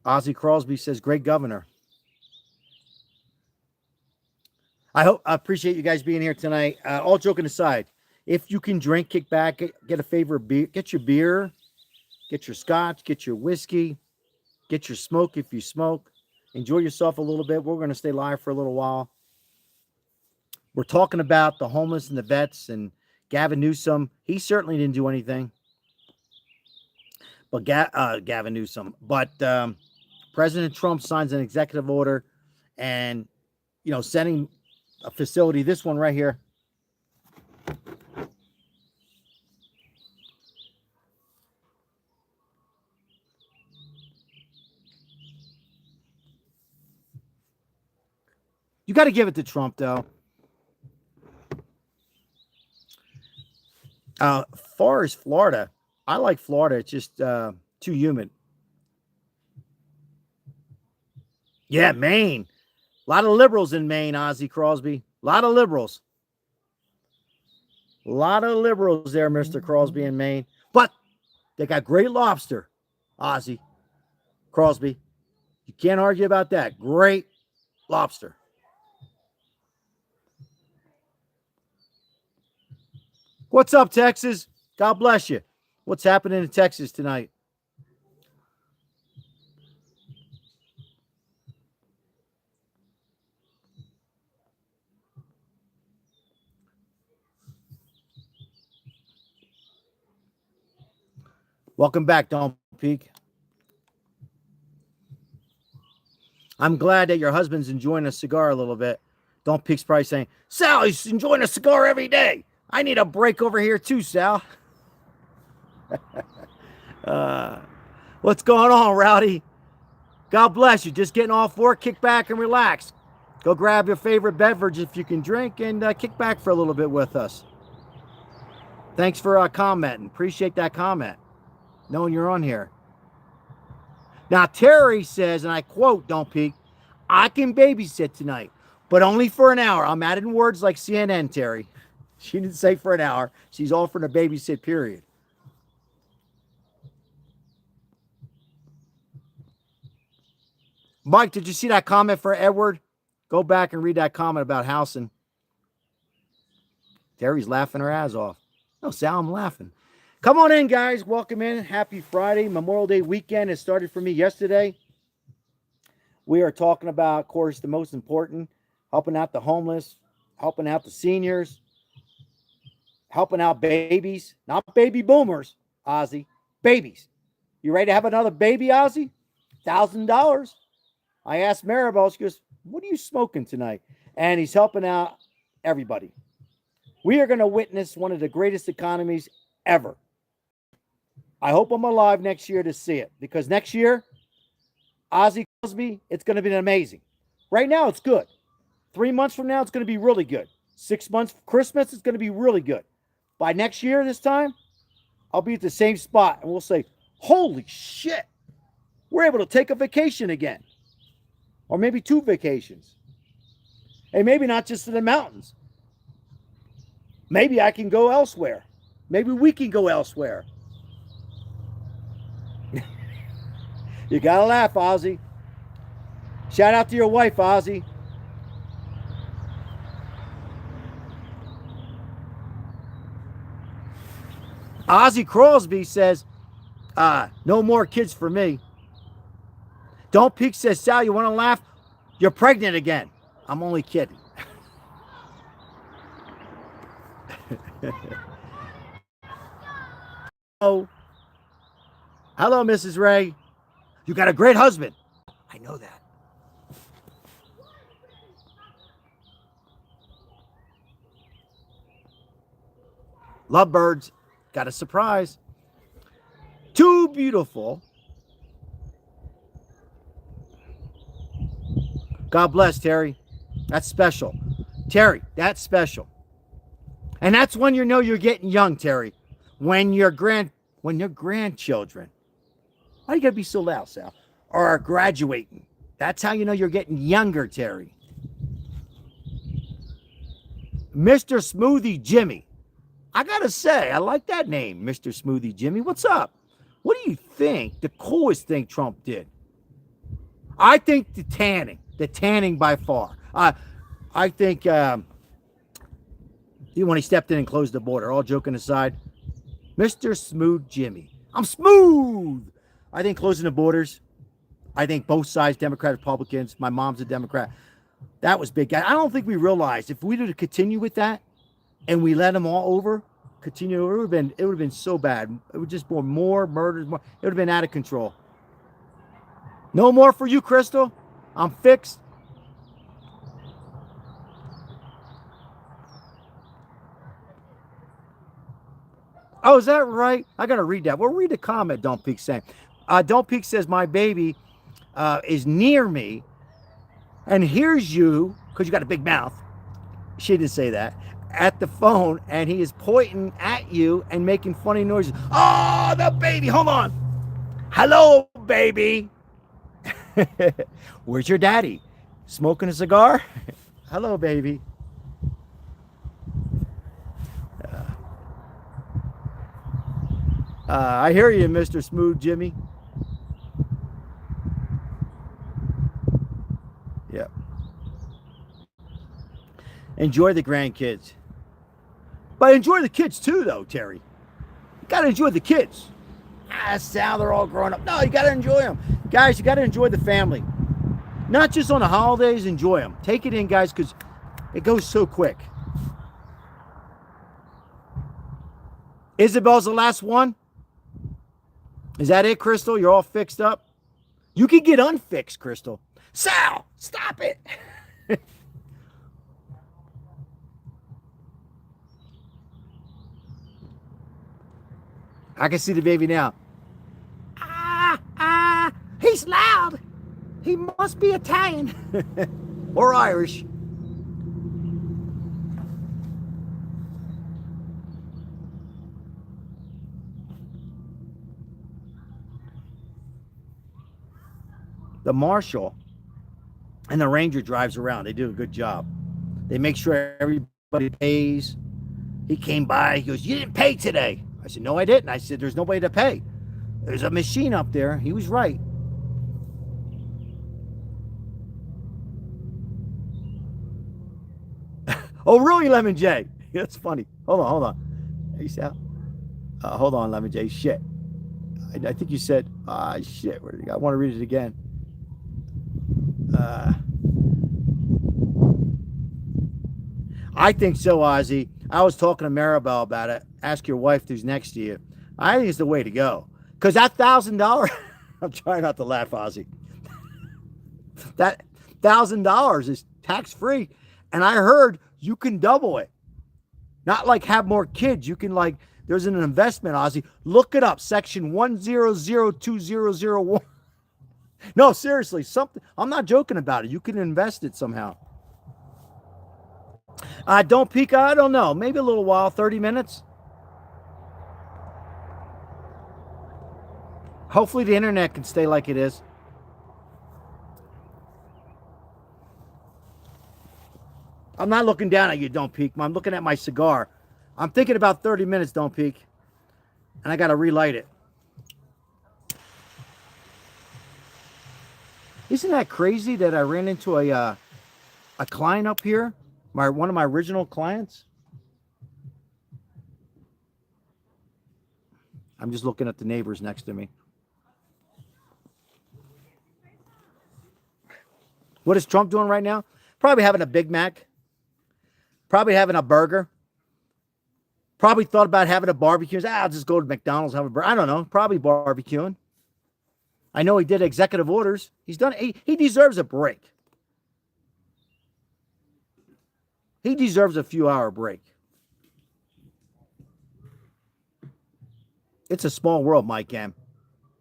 Ozzy Crosby says, great governor. I appreciate you guys being here tonight. All joking aside, if you can drink, kick back, get a favorite beer, get your beer, get your scotch, get your whiskey, get your smoke if you smoke. Enjoy yourself a little bit. We're going to stay live for a little while. We're talking about the homeless and the vets and Gavin Newsom. He certainly didn't do anything. But Gavin Newsom. But President Trump signs an executive order and, you know, sending a facility, this one right here. You got to give it to Trump, though. Far as Florida, I like Florida. It's just too humid. Yeah, Maine. A lot of liberals in Maine, Ozzy Crosby. A lot of liberals. A lot of liberals there, Mr. Crosby in Maine. But they got great lobster, Ozzy Crosby. You can't argue about that. Great lobster. What's up, Texas? God bless you. What's happening in Texas tonight? Welcome back, Don't Peek. I'm glad that your husband's enjoying a cigar a little bit. Don't Peek's probably saying, Sal, he's enjoying a cigar every day. I need a break over here too, Sal. What's going on, Rowdy? God bless you. Just getting off work, kick back and relax. Go grab your favorite beverage if you can drink and kick back for a little bit with us. Thanks for commenting. Appreciate that comment. Knowing you're on here. Now, Terry says, and I quote, Don't Peek, I can babysit tonight, but only for an hour. I'm adding words like CNN, Terry. She didn't say for an hour. She's offering a babysit, period. Mike, did you see that comment for Edward? Go back and read that comment about Housen. Terry's laughing her ass off. No, Sal, I'm laughing. Come on in, guys. Welcome in. Happy Friday. Memorial Day weekend has started for me yesterday. We are talking about, of course, the most important, helping out the homeless, helping out the seniors, helping out babies, not baby boomers, Ozzy, babies. You ready to have another baby, Ozzy? $1,000. I asked Maribel, she goes, what are you smoking tonight? And he's helping out everybody. We are going to witness one of the greatest economies ever. I hope I'm alive next year to see it, because next year, Ozzy Crosby, it's going to be amazing. Right now, it's good. 3 months from now, it's going to be really good. 6 months for Christmas, it's going to be really good. By next year, this time, I'll be at the same spot, and we'll say, holy shit, we're able to take a vacation again. Or maybe 2 vacations. And maybe not just to the mountains. Maybe I can go elsewhere. Maybe we can go elsewhere. You gotta laugh, Ozzy. Shout out to your wife, Ozzy. Ozzy Crosby says, no more kids for me. Don't Peek says, Sal, you want to laugh? You're pregnant again. I'm only kidding. Oh. Hello, Mrs. Ray. You got a great husband. I know that. Lovebirds. Got a surprise. Too beautiful. God bless, Terry. That's special. Terry, that's special. And that's when you know you're getting young, Terry. When your grandchildren, why you gotta be so loud, Sal? Are graduating. That's how you know you're getting younger, Terry. Mr. Smoothie Jimmy. I gotta say, I like that name, Mr. Smoothie Jimmy. What's up? What do you think the coolest thing Trump did? I think the tanning by far. I think when he stepped in and closed the border, all joking aside, Mr. Smooth Jimmy. I'm smooth. I think closing the borders, I think both sides, Democrat, Republicans, my mom's a Democrat, that was big. I don't think we realized if we were to continue with that and we let them all over, continue, it would have been so bad. It would just be more murders, more, it would have been out of control. No more for you, Crystal. I'm fixed. Oh, is that right? I got to read that. Well, read the comment, Don't Peek saying. Don't Peek says, my baby is near me and hears you, because you got a big mouth. She didn't say that. At the phone, and he is pointing at you and making funny noises. Oh, the baby. Hold on. Hello, baby. Where's your daddy? Smoking a cigar? Hello, baby. I hear you, Mr. Smooth Jimmy. Yeah. Enjoy the grandkids. But enjoy the kids too, though, Terry. You got to enjoy the kids. Sal, they're all grown up. No, you got to enjoy them. Guys, you got to enjoy the family. Not just on the holidays, enjoy them. Take it in, guys, because it goes so quick. Isabel's the last one? Is that it, Crystal? You're all fixed up? You can get unfixed, Crystal. Sal, stop it. I can see the baby now. He's loud. He must be Italian or Irish. The marshal and the ranger drives around. They do a good job. They make sure everybody pays. He came by. He goes, you didn't pay today. I said, no, I didn't. I said, there's nobody to pay. There's a machine up there. He was right. Oh, really, Lemon J? That's funny. Hold on. Hey, Sal. Hold on, Lemon J. Shit. I think you said, shit. Where did you go? I want to read it again. I think so, Ozzy. I was talking to Maribel about it. Ask your wife who's next to you. I think it's the way to go. Because that $1,000, I'm trying not to laugh, Ozzy. That $1,000 is tax-free. And I heard you can double it. Not like have more kids. You can there's an investment, Ozzy. Look it up. Section 1002001. No, seriously, something. I'm not joking about it. You can invest it somehow. Don't peek. I don't know. Maybe a little while. 30 minutes. Hopefully the internet can stay like it is. I'm not looking down at you, Don't Peek. I'm looking at my cigar. I'm thinking about 30 minutes, Don't Peek. And I got to relight it. Isn't that crazy that I ran into a client up here? One of my original clients. I'm just looking at the neighbors next to me. What is Trump doing right now? Probably having a Big Mac. Probably having a burger. Probably thought about having a barbecue. I'll just go to McDonald's, have a burger. I don't know. Probably barbecuing. I know he did executive orders. He's done. He deserves a break. He deserves a few-hour break. It's a small world, Mike M.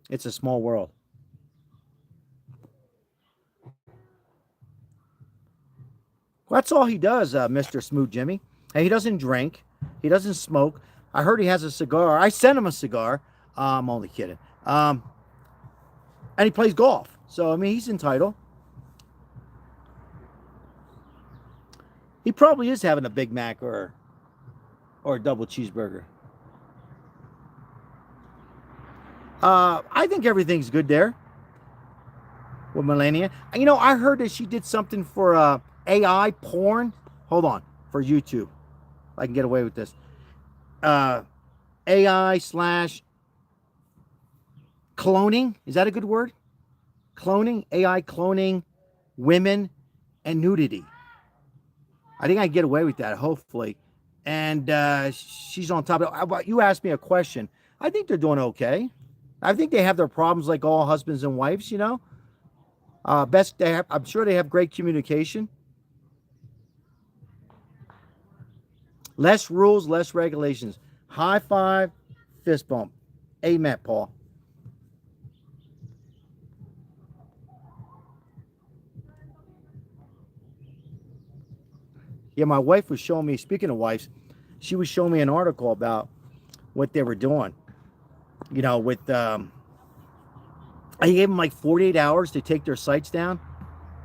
It's a small world. Well, that's all he does, Mr. Smooth Jimmy. And he doesn't drink. He doesn't smoke. I heard he has a cigar. I sent him a cigar. I'm only kidding. And he plays golf. So, I mean, he's entitled. He probably is having a Big Mac or a double cheeseburger. I think everything's good there with Melania. You know, I heard that she did something for AI porn. Hold on, for YouTube. I can get away with this. AI slash cloning. Is that a good word? Cloning, AI cloning women and nudity. I think I can get away with that, hopefully. And she's on top of it. You asked me a question. I think they're doing okay. I think they have their problems like all husbands and wives, you know. I'm sure they have great communication. Less rules, less regulations. High five, fist bump. Amen, Paul. Yeah, my wife was showing me, speaking of wives, she was showing me an article about what they were doing. You know, with, I gave them like 48 hours to take their sites down.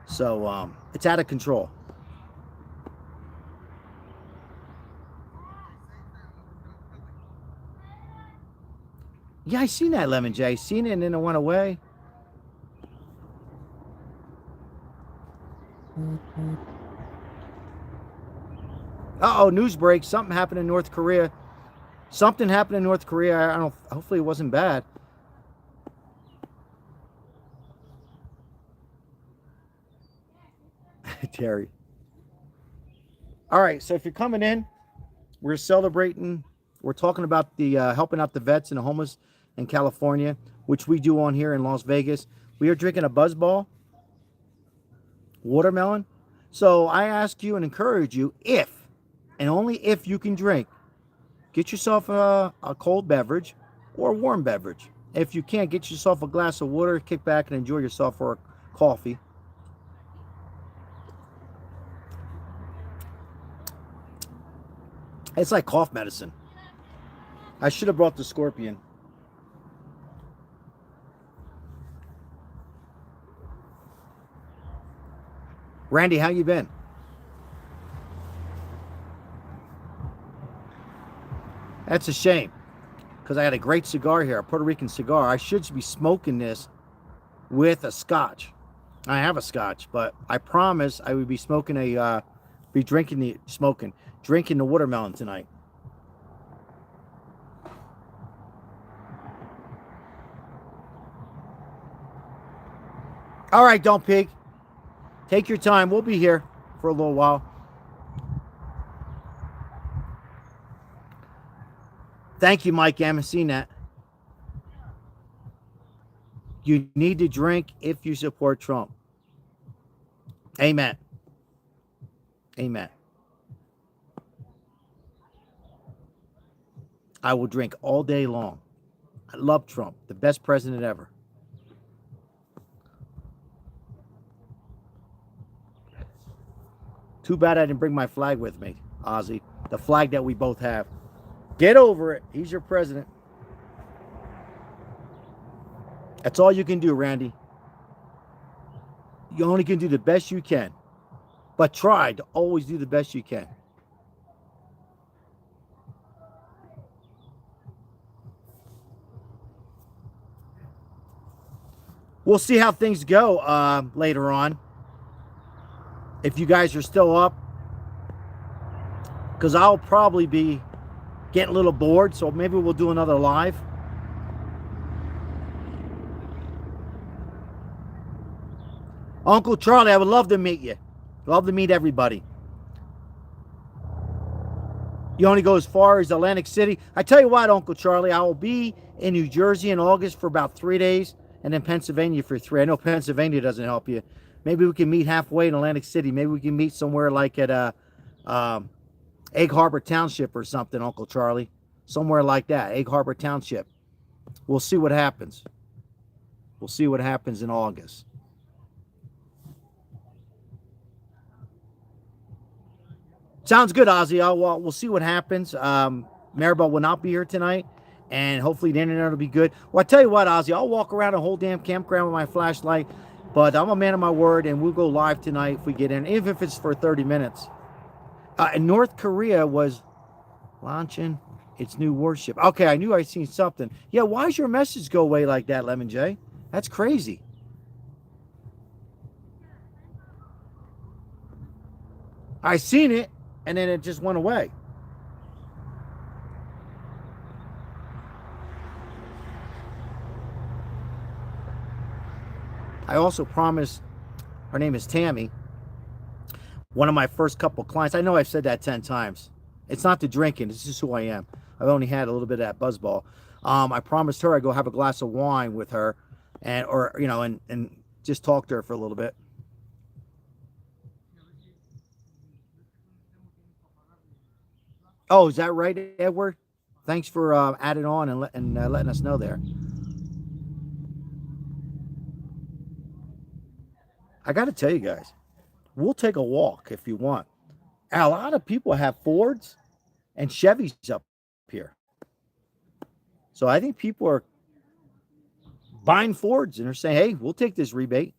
So, it's out of control. Yeah, I seen that, Lemon J. Seen it and then it went away. Uh-oh, news break. Something happened in North Korea. Something happened in North Korea. I don't. Hopefully it wasn't bad. Terry. All right, so if you're coming in, we're celebrating. We're talking about the helping out the vets and the homeless in California, which we do on here in Las Vegas. We are drinking a Buzzball watermelon. So I ask you and encourage you, if and only if you can drink, get yourself a cold beverage or a warm beverage. If you can't, get yourself a glass of water, kick back and enjoy yourself, or a coffee. It's like cough medicine. I should have brought the Scorpion. Randy, how you been? That's a shame, because I had a great cigar here, a Puerto Rican cigar. I should be smoking this with a scotch. I have a scotch, but I promise I would be smoking drinking the watermelon tonight. All right, don't peek. Take your time. We'll be here for a little while. Thank you, Mike M. Seen that. You need to drink if you support Trump. Amen. Amen. I will drink all day long. I love Trump, the best president ever. Too bad I didn't bring my flag with me, Ozzy. The flag that we both have. Get over it. He's your president. That's all you can do, Randy. You only can do the best you can. But try to always do the best you can. We'll see how things go later on. If you guys are still up. Because I'll probably be getting a little bored. So maybe we'll do another live. Uncle Charlie, I would love to meet you. Love to meet everybody. You only go as far as Atlantic City. I tell you what, Uncle Charlie, I will be in New Jersey in August for about 3 days, and then Pennsylvania for 3. I know Pennsylvania doesn't help you. Maybe we can meet halfway in Atlantic City. Maybe we can meet somewhere like at Egg Harbor Township or something, Uncle Charlie. Somewhere like that, Egg Harbor Township. We'll see what happens. We'll see what happens in August. Sounds good, Ozzy. We'll see what happens. Maribel will not be here tonight, and hopefully the internet will be good. Well, I tell you what, Ozzy, I'll walk around a whole damn campground with my flashlight, but I'm a man of my word, and we'll go live tonight if we get in, even if it's for 30 minutes. And North Korea was launching its new warship. Okay, I knew I'd seen something. Yeah, why does your message go away like that, Lemon J? That's crazy. I seen it, and then it just went away. I also promised, her name is Tammy, one of my first couple clients. I know I've said that 10 times. It's not the drinking. It's just who I am. I've only had a little bit of that buzzball. I promised her I'd go have a glass of wine with her and just talk to her for a little bit. Oh, is that right, Edward? Thanks for adding on and letting us know there. I got to tell you guys, we'll take a walk if you want. A lot of people have Fords and Chevys up here. So I think people are buying Fords and are saying, hey, we'll take this rebate.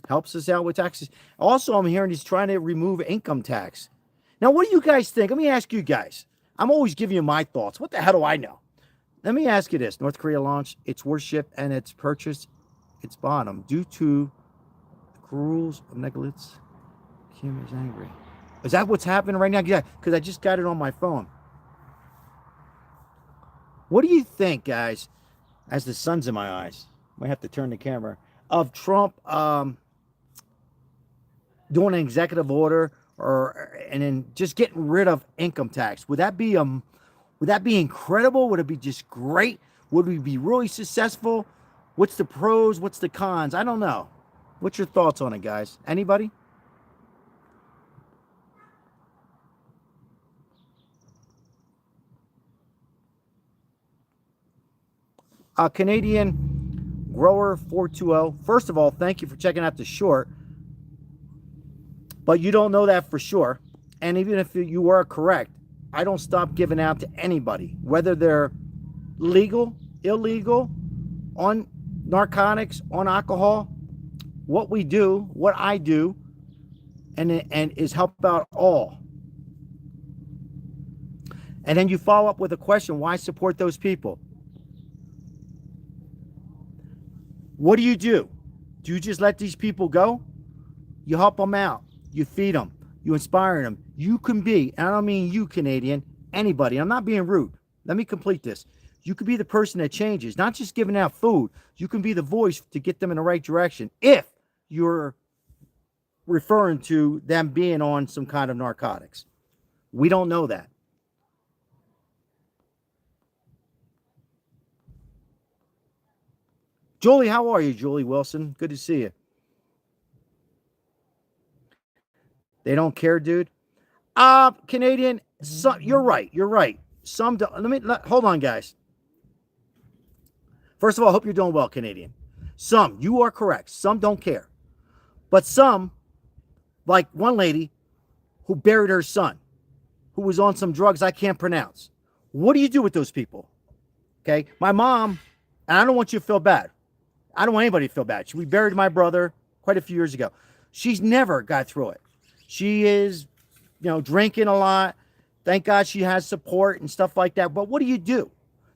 Helps us out with taxes. Also, I'm hearing he's trying to remove income tax. Now, what do you guys think? Let me ask you guys. I'm always giving you my thoughts. What the hell do I know? Let me ask you this. North Korea launched its warship and its purchased its bottom due to the rules of negligence. Kim is angry. Is that what's happening right now? Yeah, because I just got it on my phone. What do you think, guys, as the sun's in my eyes? Might have to turn the camera. Of Trump doing an executive order and then just getting rid of income tax. Would that be incredible? Would it be just great? Would we be really successful? What's the pros? What's the cons? I don't know. What's your thoughts on it, guys? Anybody? Canadian Grower 420. First of all, thank you for checking out the short. But you don't know that for sure. And even if you were correct, I don't stop giving out to anybody, whether they're legal, illegal, on narcotics, on alcohol. What we do, what I do, and is help out all. And then you follow up with a question, why support those people? What do? Do you just let these people go? You help them out. You feed them. You inspire them. You can be, and I don't mean you, Canadian, anybody. I'm not being rude. Let me complete this. You can be the person that changes, not just giving out food. You can be the voice to get them in the right direction if you're referring to them being on some kind of narcotics. We don't know that. Julie, how are you, Julie Wilson? Good to see you. They don't care, dude. Canadian, you're right. You're right. Some don't. Hold on, guys. First of all, I hope you're doing well, Canadian. Some, you are correct. Some don't care. But some, like one lady who buried her son, who was on some drugs I can't pronounce. What do you do with those people? Okay. My mom, and I don't want you to feel bad. I don't want anybody to feel bad. We buried my brother quite a few years ago. She's never got through it. She is, drinking a lot. Thank God she has support and stuff like that. But what do? Do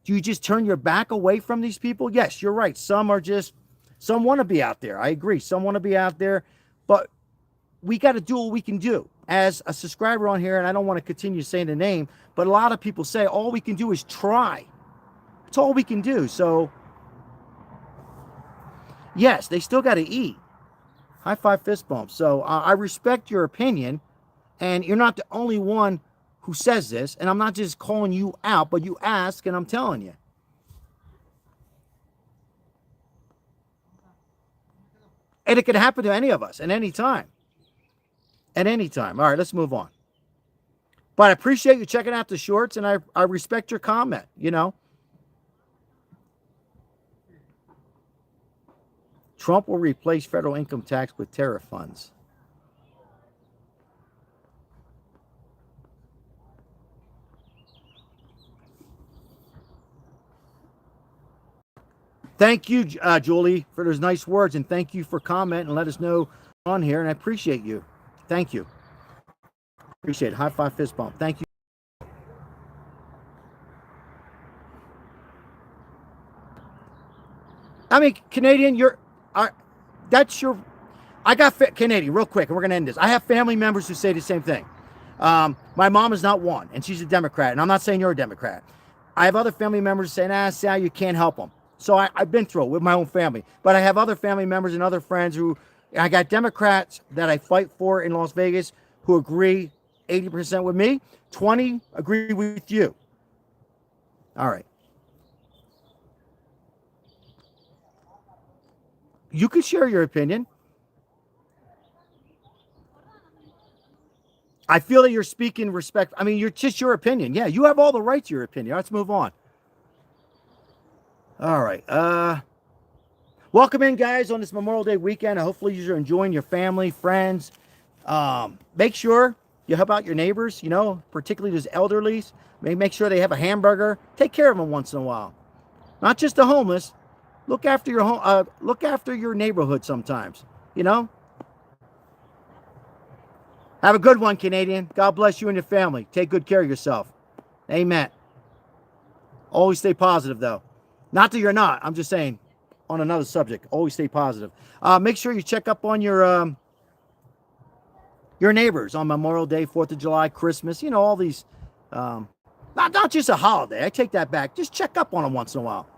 you just turn your back away from these people? Yes, you're right. Some want to be out there. I agree. Some want to be out there. But we got to do what we can do. As a subscriber on here, and I don't want to continue saying the name, but a lot of people say all we can do is try. That's all we can do. So, yes, they still got to eat. High five, fist bump. So I respect your opinion, and you're not the only one who says this, and I'm not just calling you out, but you ask, and I'm telling you. And it can happen to any of us at any time. At any time. All right, let's move on. But I appreciate you checking out the shorts, and I respect your comment, Trump will replace federal income tax with tariff funds. Thank you, Julie, for those nice words, and thank you for commenting and let us know on here, and I appreciate you. Thank you. Appreciate it. High five, fist bump. Thank you. I mean, Canadian, that's your. I got Canadian real quick, and we're gonna end this. I have family members who say the same thing. My mom is not one, and she's a Democrat, and I'm not saying you're a Democrat. I have other family members saying, Sal, you can't help them. So I've been through it with my own family, but I have other family members and other friends who, I got Democrats that I fight for in Las Vegas who agree 80% with me, 20 agree with you. All right. You can share your opinion. I feel that you're speaking respect. I mean, you're just your opinion. Yeah, you have all the right to your opinion. Let's move on. All right. Welcome in, guys, on this Memorial Day weekend. Hopefully you're enjoying your family, friends. Make sure you help out your neighbors, particularly those elderlies. Make sure they have a hamburger. Take care of them once in a while. Not just the homeless. Look after your home. Look after your neighborhood sometimes. Have a good one, Canadian. God bless you and your family. Take good care of yourself. Amen. Always stay positive, though. Not that you're not. I'm just saying, on another subject, always stay positive. Make sure you check up on your neighbors on Memorial Day, 4th of July, Christmas. All these. Not just a holiday. I take that back. Just check up on them once in a while.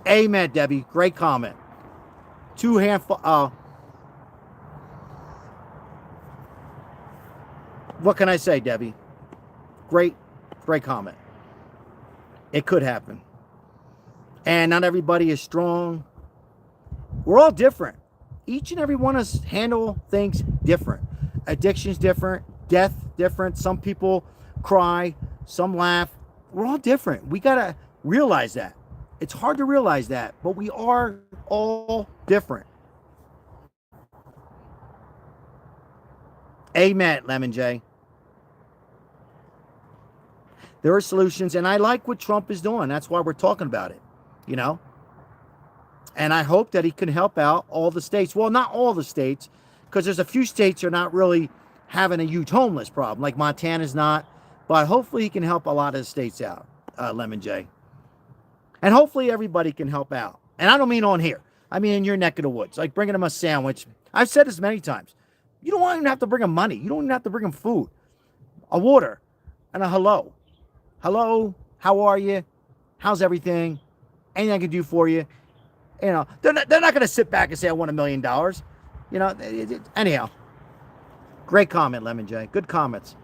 Amen, Debbie. Great comment. 2 handful. What can I say, Debbie? Great comment. It could happen. And not everybody is strong. We're all different. Each and every one of us handle things different. Addiction's different. Death different. Some people cry. Some laugh. We're all different. We got to realize that. It's hard to realize that, but we are all different. Amen, Lemon J. There are solutions, and I like what Trump is doing. That's why we're talking about it, And I hope that he can help out all the states. Well, not all the states, because there's a few states that are not really having a huge homeless problem, like Montana's not. But hopefully he can help a lot of the states out, Lemon J. And hopefully everybody can help out. And I don't mean on here. I mean in your neck of the woods, like bringing them a sandwich. I've said this many times. You don't even have to bring them money. You don't even have to bring them food, a water, and a hello. Hello, how are you? How's everything? Anything I can do for you? They're not going to sit back and say, I want $1 million. Anyhow. Great comment, Lemon J. Good comments.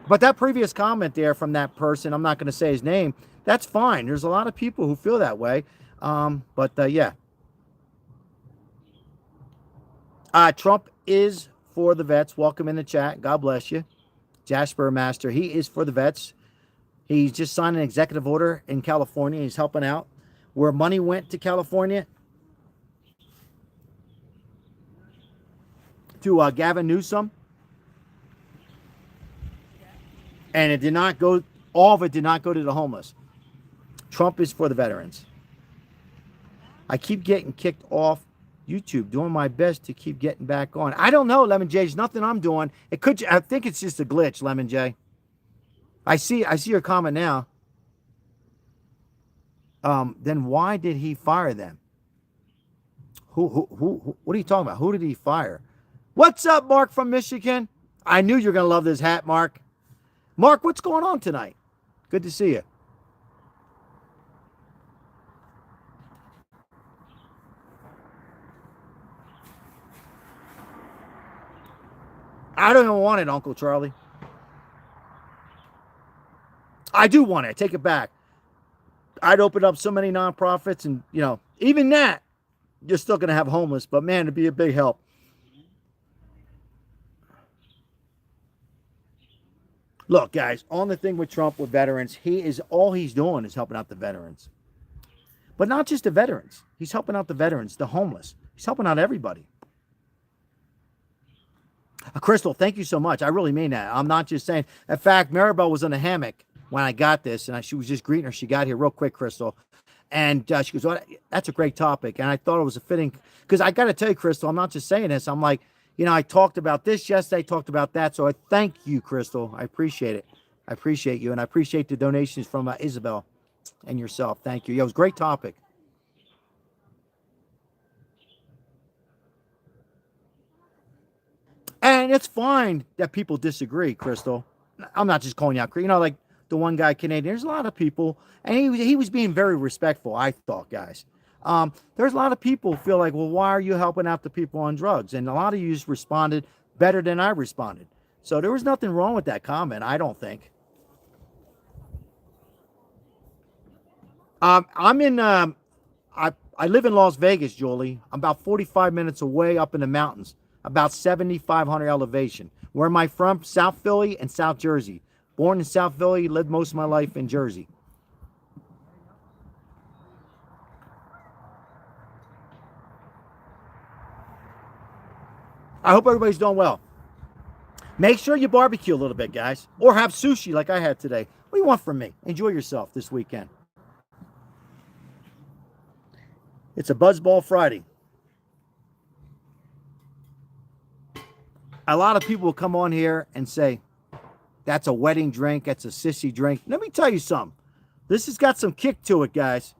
But that previous comment there from that person, I'm not going to say his name, that's fine. There's a lot of people who feel that way. Yeah. Trump is for the vets. Welcome in the chat. God bless you. Jasper Master, he is for the vets. He's just signed an executive order in California. He's helping out. Where money went to California, to Gavin Newsom. And it did not go, all of it did not go to the homeless. Trump is for the veterans. I keep getting kicked off YouTube, doing my best to keep getting back on. I don't know, Lemon J. There's nothing I'm doing. I think it's just a glitch, Lemon J. I see your comment now. Then why did he fire them? Who what are you talking about? Who did he fire? What's up, Mark from Michigan? I knew you were going to love this hat, Mark. Mark, what's going on tonight? Good to see you. I don't even want it, Uncle Charlie. I do want it. I take it back. I'd open up so many nonprofits and, even that, you're still going to have homeless. But, man, it'd be a big help. Look, guys, on the thing with Trump with veterans, all he's doing is helping out the veterans. But not just the veterans. He's helping out the veterans, the homeless. He's helping out everybody. Crystal, thank you so much. I really mean that. I'm not just saying. In fact, Maribel was in a hammock when I got this, and she was just greeting her. She got here real quick, Crystal. And she goes, "Oh, that's a great topic." And I thought it was a fitting, because I got to tell you, Crystal, I'm not just saying this. I'm like, I talked about this yesterday, talked about that. So I thank you, Crystal. I appreciate it. I appreciate you. And I appreciate the donations from Isabel and yourself. Thank you. Yeah, it was a great topic. And it's fine that people disagree, Crystal. I'm not just calling you out. Like the one guy, Canadian. There's a lot of people, and he was being very respectful, I thought, guys. There's a lot of people who feel like, well, why are you helping out the people on drugs? And a lot of you just responded better than I responded. So there was nothing wrong with that comment, I don't think. I'm in. I live in Las Vegas, Julie. I'm about 45 minutes away up in the mountains, about 7,500 elevation. Where am I from? South Philly and South Jersey. Born in South Philly, lived most of my life in Jersey. I hope everybody's doing well. Make sure you barbecue a little bit, guys. Or have sushi like I had today. What do you want from me? Enjoy yourself this weekend. It's a Buzzball Friday. A lot of people will come on here and say, that's a wedding drink, that's a sissy drink. Let me tell you something. This has got some kick to it, guys.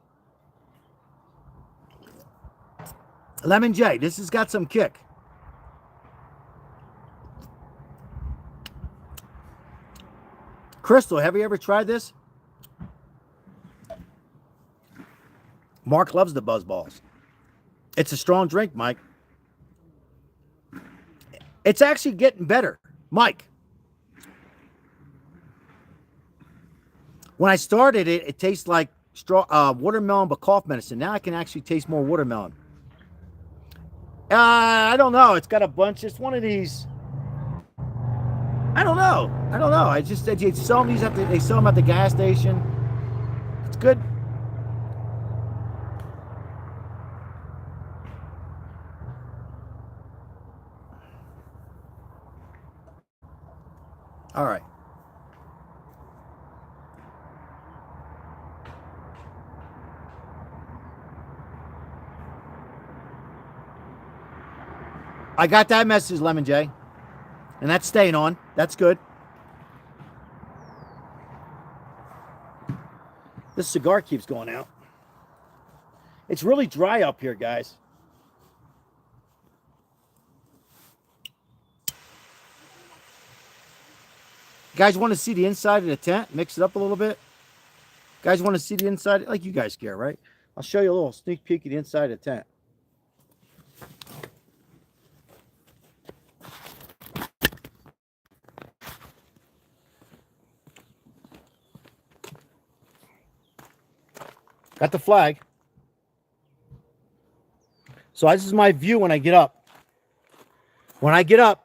Lemon J, this has got some kick. Crystal, have you ever tried this? Mark loves the Buzzballs. It's a strong drink, Mike. It's actually getting better. Mike, when I started it, it tastes like watermelon, but cough medicine. Now I can actually taste more watermelon. I don't know. It's got a bunch. It's one of these. I don't know. I just they sell them they sell them at the gas station. It's good. All right. I got that message, Lemon J. And that's staying on. That's good. This cigar keeps going out. It's really dry up here, guys. Guys want to see the inside of the tent? Mix it up a little bit. Guys want to see the inside? Like you guys care, right? I'll show you a little sneak peek of the inside of the tent. Got the flag. So this is my view when I get up. When I get up,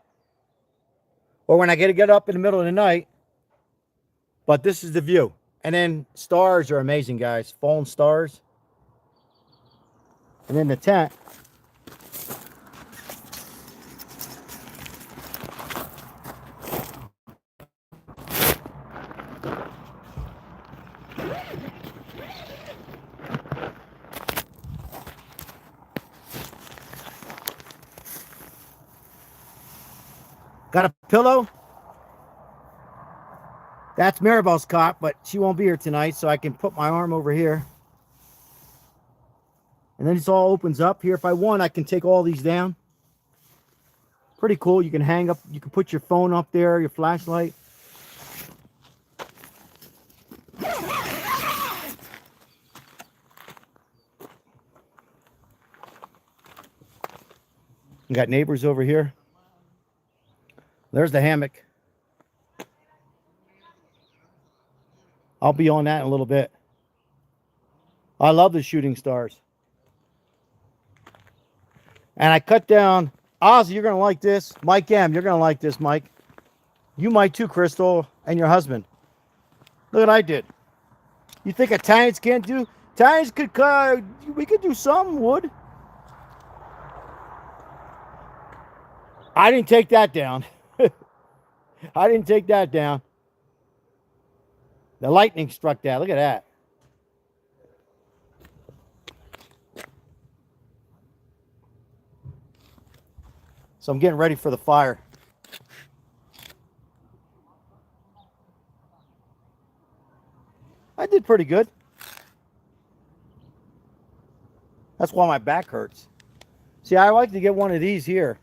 or when I get up in the middle of the night, but this is the view. And then stars are amazing, guys. Fallen stars. And then the tent. Got a pillow. That's Maribel's cot, but she won't be here tonight, so I can put my arm over here. And then this all opens up. Here, if I want, I can take all these down. Pretty cool. You can hang up, you can put your phone up there, your flashlight. You got neighbors over here. There's the hammock. I'll be on that in a little bit. I love the shooting stars. And I cut down. Ozzy, you're going to like this. Mike M., you're going to like this, Mike. You might too, Crystal, and your husband. Look what I did. You think Italians can't do? Italians could, we could do some wood. I didn't take that down. I didn't take that down. The lightning struck that. Look at that. So I'm getting ready for the fire. I did pretty good. That's why my back hurts. See, I like to get one of these here.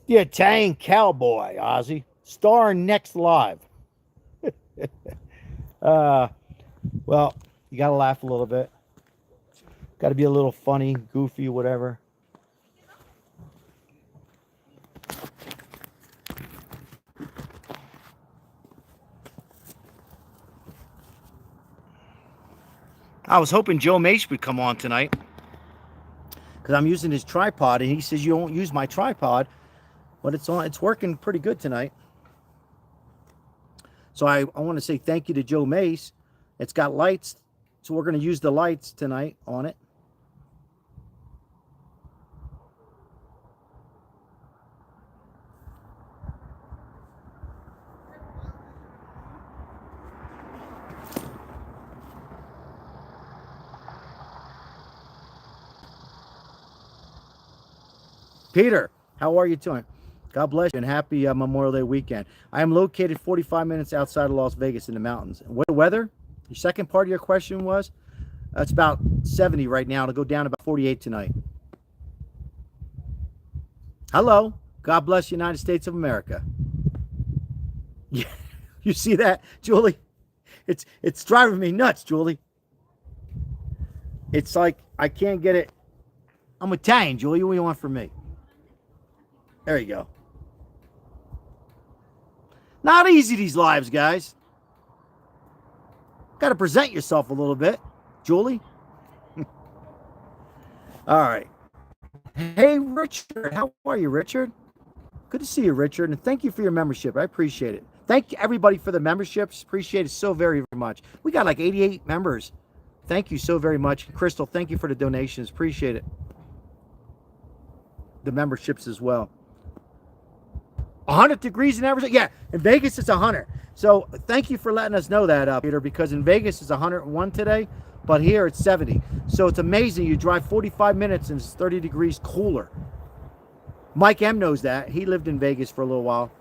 The Italian Cowboy, Ozzy. Star next live. Well, you got to laugh a little bit. Got to be a little funny, goofy, whatever. I was hoping Joe Mace would come on tonight because I'm using his tripod, and he says you don't use my tripod, but it's on. It's working pretty good tonight. So I want to say thank you to Joe Mace. It's got lights, so we're going to use the lights tonight on it. Peter, how are you doing? God bless you and happy Memorial Day weekend. I am located 45 minutes outside of Las Vegas in the mountains. What the weather? The second part of your question was? It's about 70 right now. It'll go down about 48 tonight. Hello. God bless the United States of America. Yeah, you see that, Julie? It's driving me nuts, Julie. It's like I can't get it. I'm Italian, Julie. What do you want from me? There you go. Not easy, these lives, guys. Got to present yourself a little bit, Julie. All right. Hey, Richard. How are you, Richard? Good to see you, Richard. And thank you for your membership. I appreciate it. Thank you, everybody, for the memberships. Appreciate it so very, very much. We got like 88 members. Thank you so very much. Crystal, thank you for the donations. Appreciate it. The memberships as well. 100 degrees in Arizona? Yeah, in Vegas it's 100. So thank you for letting us know that, Peter, because in Vegas it's 101 today, but here it's 70. So it's amazing. You drive 45 minutes and it's 30 degrees cooler. Mike M knows that. He lived in Vegas for a little while.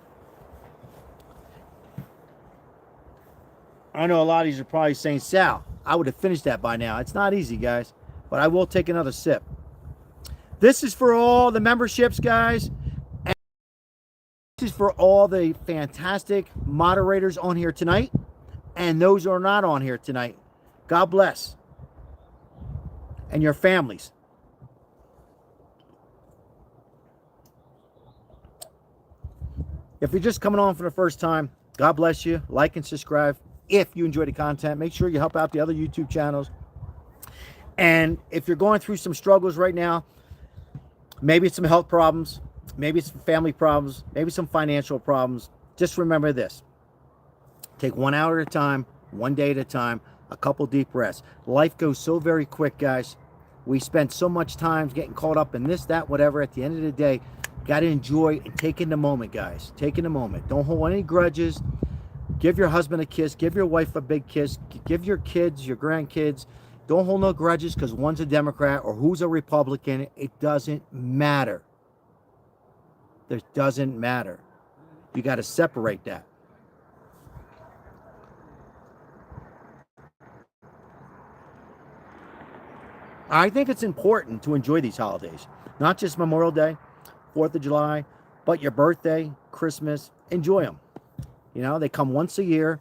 I know a lot of you are probably saying, Sal, I would have finished that by now. It's not easy, guys, but I will take another sip. This is for all the memberships, guys. And this is for all the fantastic moderators on here tonight and those who are not on here tonight. God bless. And your families. If you're just coming on for the first time, God bless you. Like and subscribe. If you enjoy the content, make sure you help out the other YouTube channels. And if you're going through some struggles right now, maybe it's some health problems, maybe it's some family problems, maybe some financial problems, just remember this. Take 1 hour at a time, 1 day at a time, a couple deep breaths. Life goes so very quick, guys. We spend so much time getting caught up in this, that, whatever. At the end of the day, got to enjoy and take in the moment, guys. Take in the moment. Don't hold any grudges. Give your husband a kiss. Give your wife a big kiss. Give your kids, your grandkids. Don't hold no grudges because one's a Democrat or who's a Republican. It doesn't matter. It doesn't matter. You got to separate that. I think it's important to enjoy these holidays. Not just Memorial Day, 4th of July, but your birthday, Christmas. Enjoy them. You know, they come once a year.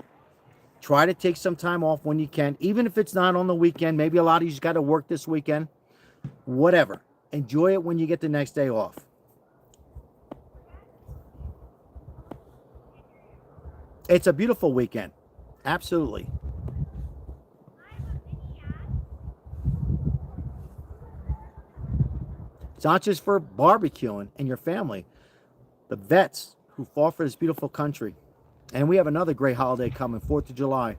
Try to take some time off when you can, even if it's not on the weekend. Maybe a lot of you just got to work this weekend. Whatever. Enjoy it when you get the next day off. It's a beautiful weekend. Absolutely. It's not just for barbecuing and your family. The vets who fought for this beautiful country. And we have another great holiday coming, 4th of July.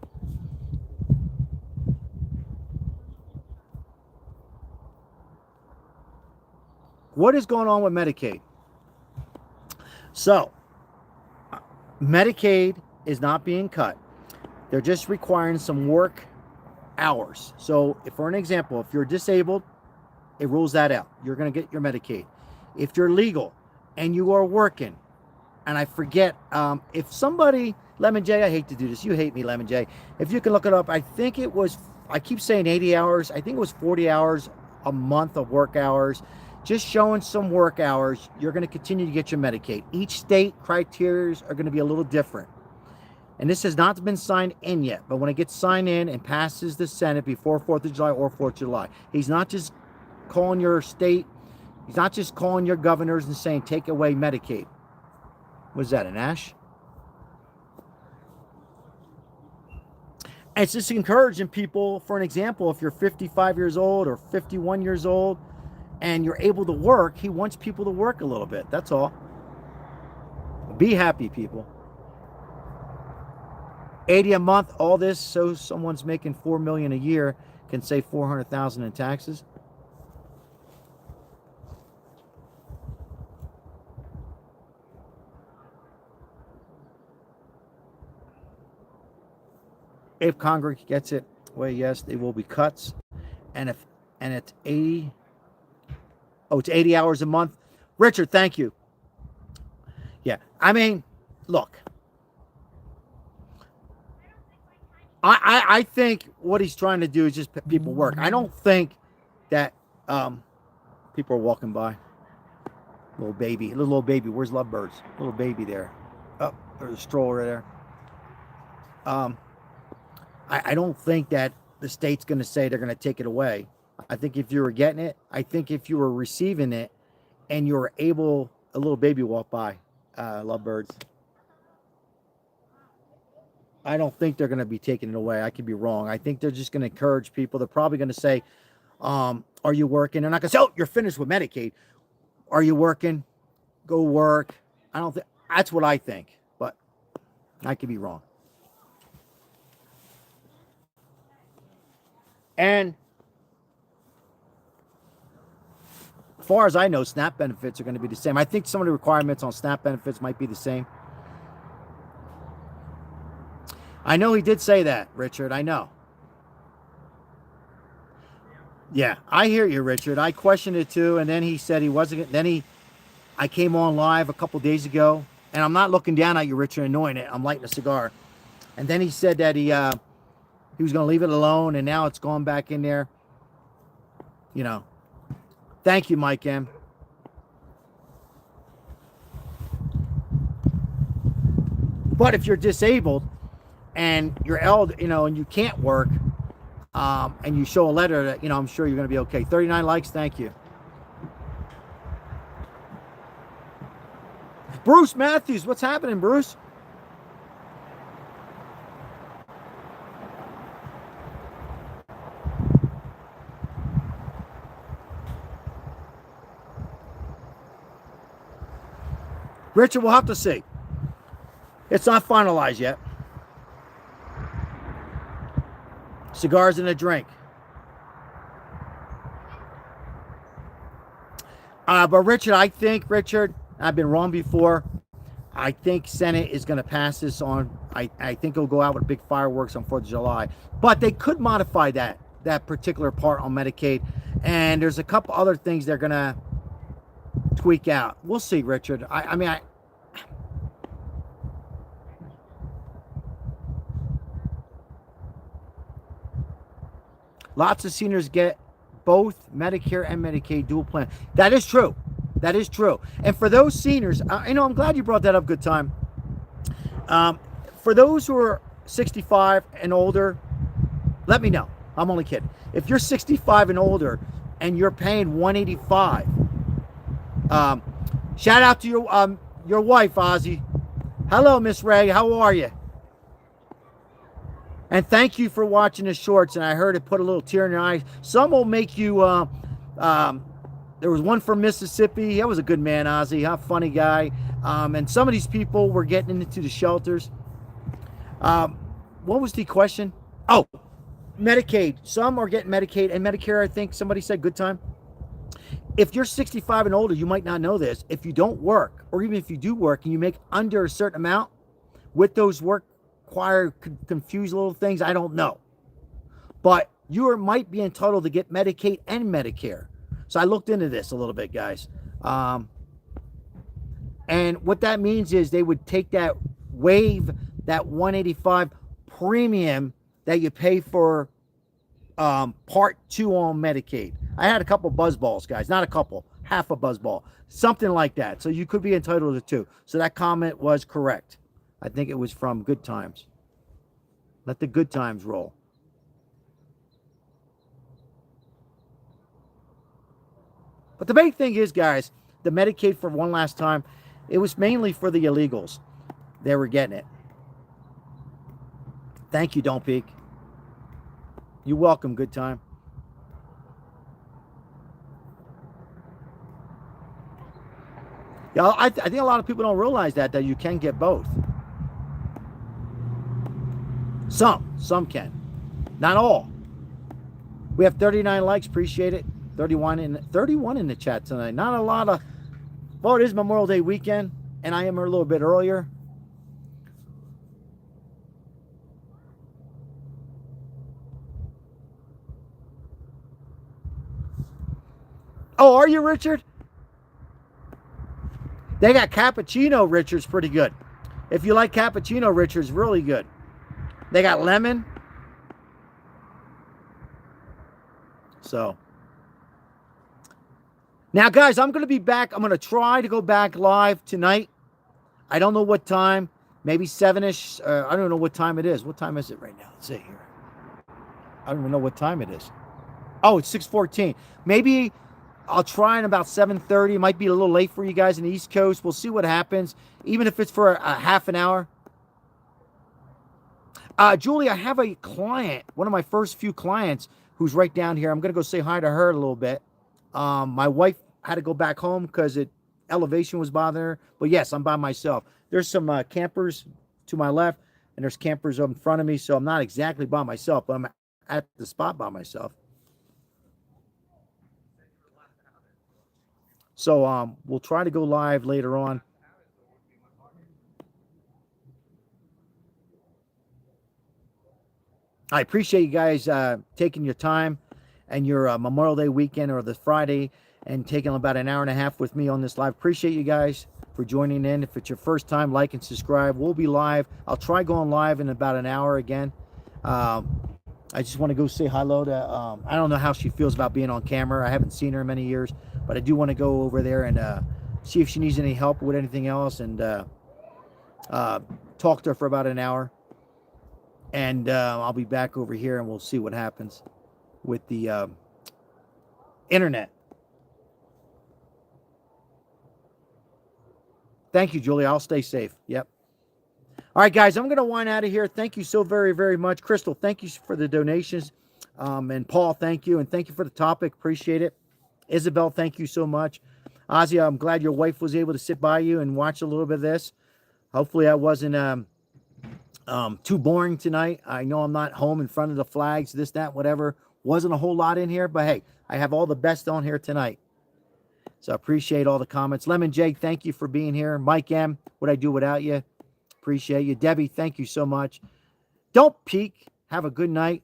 What is going on with Medicaid? So, Medicaid is not being cut. They're just requiring some work hours. So, if for an example, if you're disabled, it rules that out. You're going to get your Medicaid. If you're legal and you are working, and I forget, if somebody, Lemon J, I hate to do this. You hate me, Lemon J. If you can look it up, I think it was, I keep saying 80 hours. I think it was 40 hours a month of work hours. Just showing some work hours, you're going to continue to get your Medicaid. Each state criteria are going to be a little different. And this has not been signed in yet. But when it gets signed in and passes the Senate before 4th of July or 4th of July, he's not just calling your state, he's not just calling your governors and saying, take away Medicaid. What is that, an ash? And it's just encouraging people, for an example, if you're 55 years old or 51 years old, and you're able to work, he wants people to work a little bit. That's all. Be happy, people. 80 a month, all this, so someone's making $4 million a year can save $400,000 in taxes. If Congress gets it, well, yes, there will be cuts. And it's 80. Oh, it's 80 hours a month. Richard, thank you. Yeah, I mean, look. I think what he's trying to do is just put people work. I don't think that people are walking by. Little baby. Where's Lovebirds? Little baby there. Oh, there's a stroller there. I don't think that the state's going to say they're going to take it away. I think if you were getting it, I think if you were receiving it and you were able, a little baby walk by, Lovebirds. I don't think they're going to be taking it away. I could be wrong. I think they're just going to encourage people. They're probably going to say, are you working? They're not going to say, oh, you're finished with Medicaid. Are you working? Go work. I don't think, that's what I think, but I could be wrong. And as far as I know, SNAP benefits are going to be the same. I think some of the requirements on SNAP benefits might be the same. I know he did say that, Richard. I know. Yeah, I hear you, Richard. I questioned it too, and then he said he wasn't. I came on live a couple days ago, and I'm not looking down at you, Richard, annoying it. I'm lighting a cigar. And then he said that he was going to leave it alone, and now it's gone back in there. You know. Thank you, Mike M. But if you're disabled and you're elder, and you can't work, and you show a letter that, I'm sure you're going to be okay. 39 likes, thank you. Bruce Matthews, what's happening, Bruce? Richard, we'll have to see. It's not finalized yet. Cigars and a drink. But Richard, I've been wrong before. I think Senate is going to pass this on. I think it'll go out with big fireworks on 4th of July. But they could modify that particular part on Medicaid. And there's a couple other things they're going to tweak out. We'll see, Richard. I mean, lots of seniors get both Medicare and Medicaid dual plan. That is true. That is true. And for those seniors, I'm glad you brought that up. Good time. For those who are 65 and older, let me know. I'm only kidding. If you're 65 and older and you're paying $185, shout out to your wife, Ozzy. Hello, Miss Ray. How are you? And thank you for watching the shorts. And I heard it put a little tear in your eyes. Some will make you, There was one from Mississippi. That was a good man, Ozzy. Huh? Funny guy. And some of these people were getting into the shelters. What was the question? Oh, Medicaid. Some are getting Medicaid and Medicare. I think somebody said good time. If you're 65 and older, you might not know this. If you don't work, or even if you do work and you make under a certain amount, with those work require confused little things, I don't know. But you might be entitled to get Medicaid and Medicare. So I looked into this a little bit, guys. And what that means is they would take that, waive that $185 premium that you pay for part 2 on Medicaid. I had a couple buzzballs, guys. Not a couple, half a buzzball. Something like that. So you could be entitled to 2. So that comment was correct. I think it was from Good Times. Let the good times roll. But the main thing is, guys, the Medicaid, for one last time, it was mainly for the illegals. They were getting it. Thank you, Don't Peek. You're welcome, Good Time. Yeah, I think a lot of people don't realize that you can get both. Some can. Not all. We have 39 likes. Appreciate it. 31 in the chat tonight. Not a lot of... Well, it is Memorial Day weekend, and I am a little bit earlier. Oh, are you, Richard? They got cappuccino, Richard's pretty good. If you like cappuccino, Richard's really good. They got lemon. So. Now, guys, I'm going to be back. I'm going to try to go back live tonight. I don't know what time. Maybe 7-ish. I don't know what time it is. What time is it right now? Let's see here. I don't even know what time it is. Oh, it's 6:14. Maybe I'll try in about 7:30. It might be a little late for you guys in the East Coast. We'll see what happens, even if it's for a half an hour. Julie, I have a client, one of my first few clients, who's right down here. I'm going to go say hi to her a little bit. My wife had to go back home because elevation was bothering her. But yes, I'm by myself. There's some campers to my left, and there's campers in front of me. So I'm not exactly by myself, but I'm at the spot by myself. So we'll try to go live later on. I appreciate you guys taking your time and your Memorial Day weekend or the Friday and taking about an hour and a half with me on this live. Appreciate you guys for joining in. If it's your first time, like and subscribe. We'll be live. I'll try going live in about an hour again. I just want to go say hello to, I don't know how she feels about being on camera. I haven't seen her in many years, but I do want to go over there and see if she needs any help with anything else and talk to her for about an hour. And I'll be back over here and we'll see what happens with the internet. Thank you, Julie. I'll stay safe. Yep. All right, guys, I'm going to wind out of here. Thank you so very, very much. Crystal, thank you for the donations. And Paul, thank you. And thank you for the topic. Appreciate it. Isabel, thank you so much. Ozzy, I'm glad your wife was able to sit by you and watch a little bit of this. Hopefully I wasn't too boring tonight. I know I'm not home in front of the flags, this, that, whatever. Wasn't a whole lot in here, but hey, I have all the best on here tonight. So I appreciate all the comments. Lemon J, thank you for being here. Mike M, what'd I do without you? Appreciate you. Debbie, thank you so much. Don't peek. Have a good night.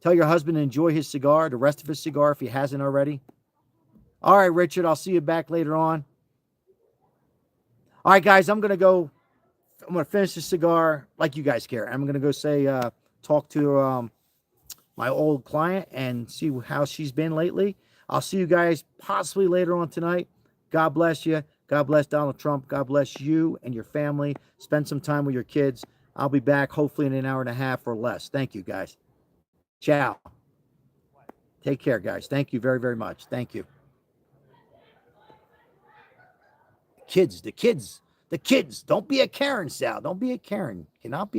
Tell your husband to enjoy his cigar, the rest of his cigar, if he hasn't already. All right, Richard, I'll see you back later on. All right, guys, I'm going to finish the cigar like you guys care. I'm going to go say, talk to my old client and see how she's been lately. I'll see you guys possibly later on tonight. God bless you. God bless Donald Trump. God bless you and your family. Spend some time with your kids. I'll be back hopefully in an hour and a half or less. Thank you, guys. Ciao. Take care, guys. Thank you very, very much. Thank you. The kids. Don't be a Karen, Sal. Don't be a Karen. Cannot be a